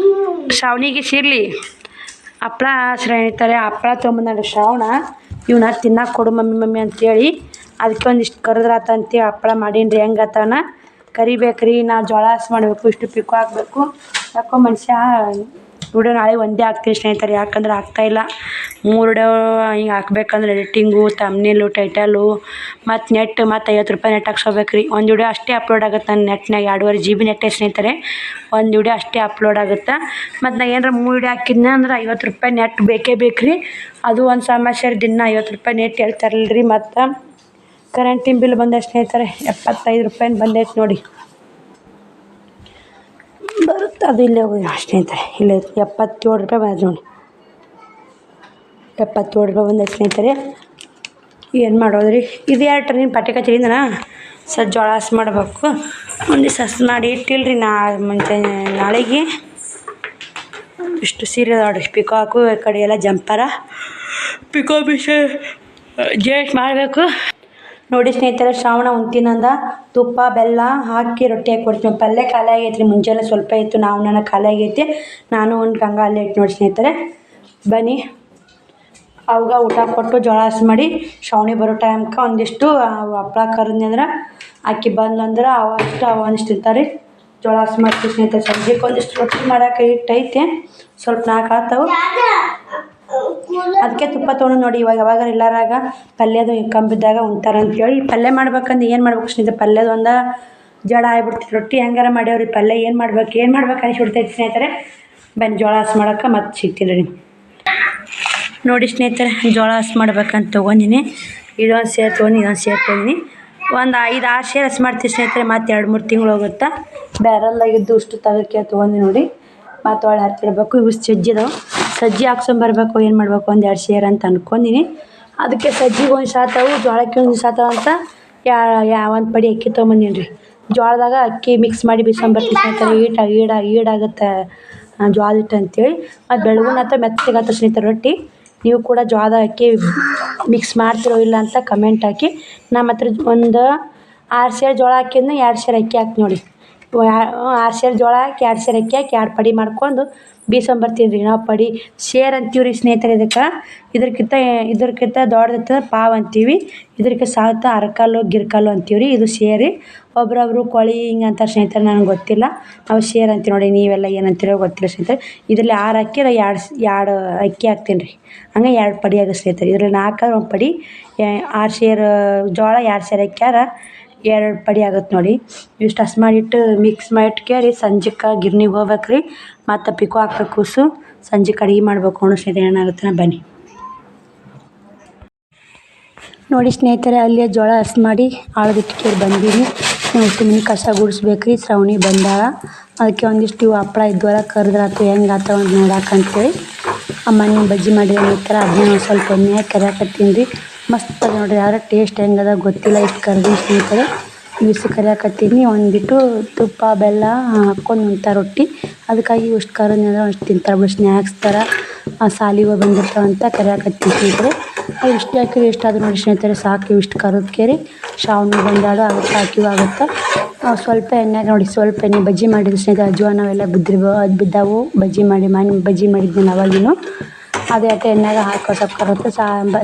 ಶ್ರಾವಣಿಗೆ ಸಿರ್ಲಿ ಹಪ್ಳ ಸ್ನೇಹಿತರೆ. ಹಪ್ಳ ತೊಗೊಂಬಂದ ಶ್ರಾವಣ. ಇವನ್ನ ತಿನ್ನಕ್ಕೆ ಕೊಡು ಮಮ್ಮಿ ಅಂತೇಳಿ, ಅದಕ್ಕೆ ಒಂದಿಷ್ಟು ಕರೆದ್ರಾತಂತೇಳಿ ಹಪ್ಳ ಮಾಡೀನಿ ರೀ. ಹೆಂಗೆ ಆತವನ ಕರಿಬೇಕ್ರಿ. ನಾ ಜೋಳ ಹಸ್ ಮಾಡಬೇಕು, ಇಷ್ಟು ಪಿಕ್ಕು ಹಾಕಬೇಕು. ಯಾಕೋ ಮನುಷ್ಯ ವಿಡಿಯೋ ನಾಳೆ ಒಂದೇ ಹಾಕ್ತೀನಿ ಸ್ನೇಹಿತರೆ. ಯಾಕಂದ್ರೆ ಆಗ್ತಾಯಿಲ್ಲ 3 ವಿಡಿಯೋ ಹಿಂಗೆ ಹಾಕ್ಬೇಕಂದ್ರೆ ಎಡಿಟಿಂಗು, ತಮ್ನೇಲು, ಟೈಟಲು ಮತ್ತು ನೆಟ್ ಮತ್ತು 50 ರೂಪಾಯಿ ನೆಟ್ ಹಾಕ್ಸೋಬೇಕು ರೀ. ಒಂದು ವಿಡಿಯೋ ಅಷ್ಟೇ ಅಪ್ಲೋಡ್ ಆಗುತ್ತೆ ನನ್ನ ನೆಟ್ನಾಗ. 2.5 GB ನೆಟ್ಟೆ ಸ್ನೇಹಿತರೆ. ಒಂದು ವಿಡಿಯೋ ಅಷ್ಟೇ ಅಪ್ಲೋಡ್ ಆಗುತ್ತೆ. ಮತ್ತು ನಾ ಏನಾರ 3 ವಿಡಿಯೋ ಹಾಕಿದ್ನ ಅಂದ್ರೆ 50 ರೂಪಾಯಿ ನೆಟ್ ಬೇಕೇ ರೀ. ಅದು ಒಂದು ಸಮಸ್ಯೆ ರೀ. ದಿನ 50 ರೂಪಾಯಿ ನೆಟ್ ಹೇಳ್ತಾರಲ್ಲ ರೀ. ಮತ್ತು ಕರೆಂಟಿನ ಬಿಲ್ ಬಂದೈತೆ ಸ್ನೇಹಿತರೆ, 75 ರೂಪಾಯಿ ಬಂದೈತೆ ನೋಡಿ. ಬರುತ್ತೆ ಅದು ಇಲ್ಲೇ ಹೋಗಿ ಸ್ನೇಹಿತರೆ. ಇಲ್ಲೇ 77 ರೂಪಾಯಿ ಬಂದೈತೆ ನೋಡಿ. 77 ರೂಪಾಯಿ ಬಂದೈತೆ ಸ್ನೇಹಿತರೆ. ಏನು ಮಾಡೋದ್ರಿ. ಇದು 2 ಟ್ರೈನ್ ಪಟ್ಟಿ ಕಚ್ಚಿಂದನ ಜೋಳ ಹಸ್ ಮಾಡಬೇಕು. ಒಂದಿಷ್ಟು ಹಸ್ ಮಾಡಿ ಇಟ್ಟಿಲ್ರಿ. ಮುಂಚೆ ನಾಳೆಗೆ ಇಷ್ಟು ಸೀರೆ ನೋಡ್ರಿ. ಪಿಕೋ ಹಾಕು ಈ ಕಡೆ ಎಲ್ಲ ಜಂಪರ ಪಿಕೋ ಬಿಸಿ ಜೇಟ್ ಮಾಡಬೇಕು ನೋಡಿ ಸ್ನೇಹಿತರೆ. ಶ್ರಾವಣ ಉಂತಿನಂದ ತುಪ್ಪ ಬೆಲ್ಲ ಹಾಕಿ ರೊಟ್ಟಿ ಹಾಕಿ ಕೊಡ್ತೀವಿ. ಪಲ್ಯ ಖಾಲಿ ಆಗೈತೆ ರೀ. ಮುಂಜಾನೆ ಸ್ವಲ್ಪ ಇತ್ತು, ನನಗೆ ಖಾಲಿ ಆಗೈತಿ. ನಾನು ಒಂದು ಗಂಗಾ ಅಲ್ಲೇ ಇಟ್ಟು ನೋಡಿ ಸ್ನೇಹಿತರೆ. ಬನ್ನಿ ಅವಾಗ ಊಟ ಕೊಟ್ಟು ಜೋಳ ಹಸ್ ಮಾಡಿ ಶ್ರಾವಣಿ ಬರೋ ಟೈಮ್ಗೆ ಒಂದಿಷ್ಟು ಹಪ್ಳ ಕರೆದ್ನಿ ಅಂದ್ರೆ ಅಕ್ಕಿ ಬಂದ್ಲಂದ್ರೆ ಒಂದಿಷ್ಟು ತಿಂತಾರೆ. ಜೋಳ ಹಸ್ ಮಾಡ್ತೀವಿ ಸ್ನೇಹಿತರೆ. ಸಂಜೆಗೆ ಒಂದಿಷ್ಟು ರೊಟ್ಟಿ ಮಾಡೋಕೆ ಹಿಟ್ಟೈತೆ, ಸ್ವಲ್ಪ 4 ಆಗ್ತಾವೆ. ಅದಕ್ಕೆ ತುಪ್ಪ ತೊಗೊಂಡು ನೋಡಿ. ಯಾವಾಗ ಎಲ್ಲರಾಗ ಪಲ್ಯದು ಕಂಬಿದ್ದಾಗ ಉಣ್ತಾರೆ ಅಂತೇಳಿ ಪಲ್ಯ ಮಾಡ್ಬೇಕಂದು ಏನು ಮಾಡ್ಬೇಕು ಸ್ನೇಹಿತರೆ. ಪಲ್ಯದ ಒಂದು ಜಡ ಆಗ್ಬಿಡ್ತೀವಿ. ರೊಟ್ಟಿ ಹೆಂಗಾರ ಮಾಡ್ಯಾವ್ರಿ. ಪಲ್ಯ ಏನು ಮಾಡ್ಬೇಕು ಅನಿಸ್ಬಿಡ್ತೈತೆ ಸ್ನೇಹಿತರೆ. ಬನ್ನಿ ಜೋಳ ಹಸ್ ಮಾಡೋಕೆ ಮತ್ತೆ ಸಿಗ್ತೀನಿ ರೀ. ನೋಡಿ ಸ್ನೇಹಿತರೆ, ಜೋಳ ಹಸ್ ಮಾಡ್ಬೇಕಂತ ತೊಗೊಂಡಿನಿ. ಇದೊಂದು ಸೇರು ತೊಗೊಂಡು ಒಂದು 5-6 ಸೇರು ಹಸಿ ಮಾಡ್ತೀವಿ ಸ್ನೇಹಿತರೆ. ಮತ್ತು 2-3 ತಿಂಗಳು ಹೋಗುತ್ತೆ. ಬ್ಯಾರಲ್ದಾಗಿದ್ದು ಇಷ್ಟು ತೆಗೆದ್ಕೆ ತೊಗೊಂಡು ನೋಡಿ ಮತ್ತು ಒಳ್ಳೆ ಹತ್ತಿರಬೇಕು. ಇವು ಸಜ್ಜಿ ಹಾಕ್ಸ್ಕೊಂಬರ್ಬೇಕು. ಏನು ಮಾಡಬೇಕು 1-2 ಸೇರು ಅಂತ ಅಂದ್ಕೊಂಡಿನಿ. ಅದಕ್ಕೆ ಸಜ್ಜಿಗೆ ಒಂದು ಸಾತವು, ಜೋಳಕ್ಕೆ ಒಂದು ಸಾತವು ಅಂತ ಒಂದು ಪಡಿ ಅಕ್ಕಿ ತೊಗೊಂಬಂದೀನಿ ರೀ. ಜೋಳದಾಗ ಅಕ್ಕಿ ಮಿಕ್ಸ್ ಮಾಡಿ ಬಿಸ್ಕೊಂಬರ್ತೀವಿ ಸ್ನೇಹಿತರೆ. ಈಡಾಗುತ್ತೆ ಜೋಳದ ಹಿಟ್ಟು ಅಂತೇಳಿ. ಮತ್ತು ಬೆಳಗುನ ಮೆತ್ತಗಾಗ್ತದೆ ಸ್ನೇಹಿತರೆ ರೊಟ್ಟಿ. ನೀವು ಕೂಡ ಜೋಳದ ಅಕ್ಕಿ ಮಿಕ್ಸ್ ಮಾಡ್ತಿರೋ ಇಲ್ಲ ಅಂತ ಕಮೆಂಟ್ ಹಾಕಿ. ನಮ್ಮ ಹತ್ರ ಒಂದು 6 ಸೇರು ಜೋಳ ಹಾಕಿದ್ನ 2 ಸೇರು ಅಕ್ಕಿ ಹಾಕಿ ನೋಡಿ. 6 ಸೇರು ಜೋಳ ಹಾಕಿ 2 ಸೇರು ಅಕ್ಕಿ ಹಾಕಿ 2 ಪಡಿ ಮಾಡ್ಕೊಂಡು ಬೀಸ್ಕೊಂಬರ್ತೀನಿ ರೀ. ನಾವು ಪಡಿ ಸೇರು ಅಂತೀವಿ ರೀ ಸ್ನೇಹಿತರೆ ಇದಕ್ಕೆ. ಇದಕ್ಕಿಂತ ದೊಡ್ಡದಿತ್ತು ಪಾವು ಅಂತೀವಿ. ಇದಕ್ಕೆ ಸಾಲ್ತ ಅರಕಾಲು ಗಿರ್ಕಾಲು ಅಂತೀವಿ ರೀ. ಇದು ಸೇರಿ ಒಬ್ರೊಬ್ರು ಕೊಳಿ ಹಿಂಗೆ ಅಂತಾರೆ ಸ್ನೇಹಿತರೆ. ನನಗೆ ಗೊತ್ತಿಲ್ಲ. ನಾವು ಸೇರು ಅಂತೀವಿ ನೋಡಿ. ನೀವೆಲ್ಲ ಏನಂತೀರೋ ಗೊತ್ತಿಲ್ಲ ಸ್ನೇಹಿತರೆ. ಇದರಲ್ಲಿ 6 ಹಾಕಿ 2 ಅಕ್ಕಿ ಹಾಕ್ತೀನಿ ರೀ. ಹಂಗೆ 2 ಪಡಿ ಆಗುತ್ತೆ ಸ್ನೇಹಿತರೆ. ಇದರಲ್ಲಿ 4 1 ಪಡಿ 6 ಸೇರು ಜೋಳ 2 ಸೇರು ಅಕ್ಕ್ಯಾರ 2 ಪಡಿ ಆಗುತ್ತೆ ನೋಡಿ. ಇಷ್ಟು ಹಸಿ ಮಾಡಿಟ್ಟು ಮಿಕ್ಸ್ ಮಾಡಿಟ್ಕೇರಿ ಸಂಜೆಗೆ ಗಿರ್ನಿಗೆ ಹೋಗ್ಬೇಕು ರೀ. ಮತ್ತು ಪಿಕೋ ಹಾಕ್ಬೇಕು. ಸಂಜೆಗೆ ಅಡುಗೆ ಮಾಡ್ಬೇಕು ಅನ್ನೋ ಸ್ನೇಹಿತರೆ. ಏನಾಗುತ್ತೆ ಬನ್ನಿ ನೋಡಿ ಸ್ನೇಹಿತರೆ. ಅಲ್ಲೇ ಜೋಳ ಹಸಿ ಮಾಡಿ ಆಳದಿಟ್ಕೇರಿ ಬಂದೀನಿ. ನಾವು ಮನೆ ಕಸ ಗುಡಿಸ್ಬೇಕು ರೀ. ಶ್ರಾವಣಿ ಬಂದಾಳ. ಅದಕ್ಕೆ ಒಂದಿಷ್ಟು ಹಪ್ಪಳ ಇದ್ವಲ್ಲ ಕರೆದ್ರಾತು ಹೆಂಗೆ ಆತ ಒಂದು ನೋಡಕ್ಕಂತೇಳಿ ಅಮ್ಮನ ಬಜ್ಜಿ ಮಾಡಿದ್ರೆ ಈ ಥರ ಅದನ್ನ ಸ್ವಲ್ಪ ಎಣ್ಣೆ ಹಾಕಿ ಕರಿಯಾಕತ್ತೀನಿ ರೀ. ಮಸ್ತ್ ಅದ ನೋಡಿರಿ. ಯಾರು ಟೇಸ್ಟ್ ಹೆಂಗದ ಗೊತ್ತಿಲ್ಲ. ಇಷ್ಟು ಕರ್ದು ಸ್ನೇಹಿತರೆ ಇಷ್ಟು ಕರಿಯಾಕತ್ತೀನಿ. ಒಂದಿಟ್ಟು ತುಪ್ಪ ಬೆಲ್ಲ ಹಾಕ್ಕೊಂಡು ಉಣ್ತಾರೆ ರೊಟ್ಟಿ. ಅದಕ್ಕಾಗಿ ಇಷ್ಟು ಕರೆದ್ನಂದ್ರೆ ಅಷ್ಟು ತಿಂತಾರೆ ಬಿಡಿ. ಸ್ನ್ಯಾಕ್ಸ್ ಥರ ಸಾಲಿಗೆ ಬಂದಿರ್ತಾವೆ ಅಂತ ಕರಿಯಾಕತ್ತೀನಿ ಸ್ನೇಹಿತರೆ. ಇಷ್ಟು ಹಾಕಿದ್ರೆ ಇಷ್ಟ ಅದು ನೋಡಿ ಸ್ನೇಹಿತರೆ. ಸಾಕು ಇಷ್ಟು ಕರೆದ್ಕೇರಿ ಶ್ರಾವಣಿ ಬಂದಾಳು. ಅದಕ್ಕೆ ಹಾಕಿವು ಆಗುತ್ತೆ. ಸ್ವಲ್ಪ ಎಣ್ಣೆಗೆ ನೋಡಿ ಸ್ವಲ್ಪ ಎಣ್ಣೆ ಬಜ್ಜಿ ಮಾಡಿದ್ದು ಸ್ನೇಹಿತರೆ. ಅಜ್ವಾನ ಅವೆಲ್ಲ ಬಿದ್ದಾವು. ಬಜ್ಜಿ ಮಾಡಿದ್ನ ಅವಾಗಿನೂ ಅದೇ ಎಣ್ಣೆಗೆ ಹಾಕಿ ಸ್ವಲ್ಪ ಕರುತ್ತೆ.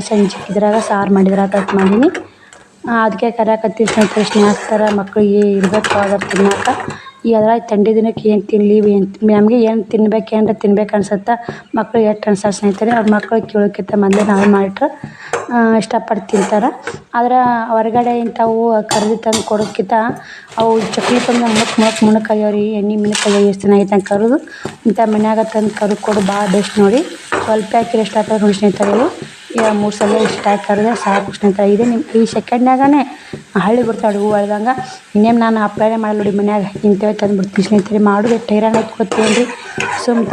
ಸಂಜೆ ಇದ್ರಾಗ ಸಾರು ಮಾಡಿದ್ರೆ ಆತ ಮಾಡೀನಿ. ಅದಕ್ಕೆ ಕರಿಯಾಕತ್ತೀನಿ ಸ್ನೇಹಿತರೆ. ಸ್ನ್ಯಾಕ್ಸ್ ಥರ ಮಕ್ಕಳಿಗೆ ಇರಬೇಕು ಅದ್ರ ತಿನ್ನೋಕೆ. ಈ ಅದ್ರಾಗ ಥಂಡಿ ದಿನಕ್ಕೆ ಏನು ತಿನ್ನಲಿ ನಮಗೆ ಏನು ತಿನ್ಬೇಕು ಅನ್ಸುತ್ತೆ. ಮಕ್ಳಿಗೆ ಎಷ್ಟು ಅನ್ಸತ್ತೆ ಸ್ನೇಹಿತರೆ. ಅವ್ರ ಮಕ್ಳಿಗೆ ಕೇಳೋಕ್ಕಿಂತ ಮೊದಲೇ ನಾವು ಮಾಡಿಟ್ರೆ ಇಷ್ಟಪಟ್ಟು ತಿಂತಾರೆ. ಆದ್ರೆ ಹೊರಗಡೆ ಇಂಥವು ಕರ್ದು ತಂದು ಕೊಡೋಕ್ಕಿಂತ ಅವು ಚಕ್ಲಿ ತಂದು ಮುಣಕ್ಕಾಗ್ಯಾವ ರೀ. ಎಣ್ಣೆ ಮಿಣಕ್ಕಾಗ್ಯಾವ ಎಷ್ಟು ಚೆನ್ನಾಗೈತೆ ಅಂತ ಕರೆದು ಇಂಥ ಮನ್ಯಾಗ ತಂದು ಕರೆದು ಕೊಡು ಭಾಳ ಬೆಸ್ಟ್ ನೋಡಿ. ಸ್ವಲ್ಪ ಹಾಕಿದ್ರೆ ಎಷ್ಟು ಆಗ್ತದೆ ನೋಡಿ ಸ್ನೇಹಿತರೆ. ಇವು 2-3 ಸಲ ಇಷ್ಟು ಹಾಕಿ ಕರೆದ್ರೆ ಸಾಕು ಸ್ನೇಹಿತರೆ. ಇದೇ ಈ ಸೆಕೆಂಡ್ನಾಗನೇ ಹಳ್ಳಿ ಬಿಡ್ತಾವೆ ಹೂವು ಅಳ್ದಂಗೆ. ಇನ್ನೇನು ನಾನು ಅಪ್ಲೈನೇ ಮಾಡಲ್ಲ ನೋಡಿ ಮನ್ಯಾಗ. ಇಂಥವೇ ತಂದುಬಿಡ್ತೀನಿ ಸ್ನೇಹಿತರೆ. ಮಾಡೋದು ಎಷ್ಟು ಹೈರಾಣ ಐತೆ ಗೊತ್ತೇನು ರೀ.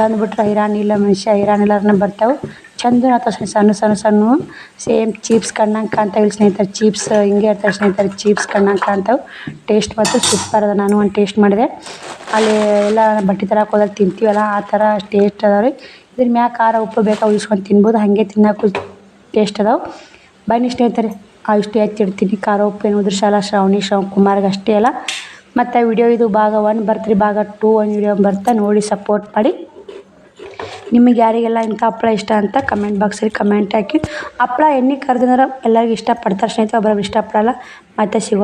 ತಂದುಬಿಟ್ರೆ ಹೈರಾಣಿಲ್ಲ ಮನುಷ್ಯ. ಹೈರಾಣಿಲ್ಲಾರನ್ನ ಬರ್ತಾವೆ. ಚಂದ ಆಗ್ತಾವೆ ಸಣ್ಣ ಸೇಮ್ ಚೀಪ್ಸ್ ಕಣ್ಣಂಗೆ ಕಾಣ್ತಾವೆ ಸ್ನೇಹಿತರೆ. ಚೀಪ್ಸ್ ಹಿಂಗೆ ಇರ್ತಾವೆ ಸ್ನೇಹಿತರೆ. ಚೀಪ್ಸ್ ಕಣ್ಣಂಗೆ ಕಾಣ್ತಾವೆ. ಟೇಸ್ಟ್ ಮತ್ತು ಸೂಪರ್ ಅದ. ನಾನು ಒಂದು ಟೇಸ್ಟ್ ಮಾಡಿದೆ. ಅಲ್ಲಿ ಎಲ್ಲ ಬಟ್ಟೆ ತರಕ್ಕೆ ಹೋದಾಗ ತಿಂತೀವಲ್ಲ ಆ ಥರ ಟೇಸ್ಟ್ ಅದಾವೆ ರೀ. ಇದ್ರ ಮ್ಯಾಗ ಖಾರ ಉಪ್ಪು ಬೇಕಾ ಉಳಿಸ್ಕೊಂಡು ತಿನ್ಬೋದು. ಹಾಗೆ ತಿನ್ನೋಕ್ಕೂ ಟೇಸ್ಟ್ ಅದಾವೆ. ಬನ್ನಿ ಸ್ನೇಹಿತರೆ ಇಷ್ಟು ಎತ್ತಿಡ್ತೀನಿ. ಖಾರ ಉಪ್ಪು ಏನು ಉದ್ರಸಲ್ಲ. ಶ್ರಾವಣಿ ಕುಮಾರ್ಗೆ ಅಷ್ಟೇ ಅಲ್ಲ. ಮತ್ತು ವಿಡಿಯೋ ಇದು ಭಾಗ 1 ಬರ್ತೀರಿ. ಭಾಗ 2 ಒಂದು ವಿಡಿಯೋ ಬರ್ತಾ ನೋಡಿ ಸಪೋರ್ಟ್ ಮಾಡಿ. ನಿಮಗೆ ಯಾರಿಗೆಲ್ಲ ಇಂಥ ಹಪ್ಪಳ ಇಷ್ಟ ಅಂತ ಕಮೆಂಟ್ ಬಾಕ್ಸಲ್ಲಿ ಕಮೆಂಟ್ ಹಾಕಿ. ಹಪ್ಪಳ ಎಣ್ಣೆ ಕರೆದಂದ್ರೆ ಎಲ್ಲರಿಗೂ ಇಷ್ಟಪಡ್ತಾರೆ ಸ್ನೇಹಿತರೆ. ಒಬ್ಬೊಬ್ರು ಇಷ್ಟಪಡಲ್ಲ. ಮತ್ತೆ ಸಿಗೋಣ.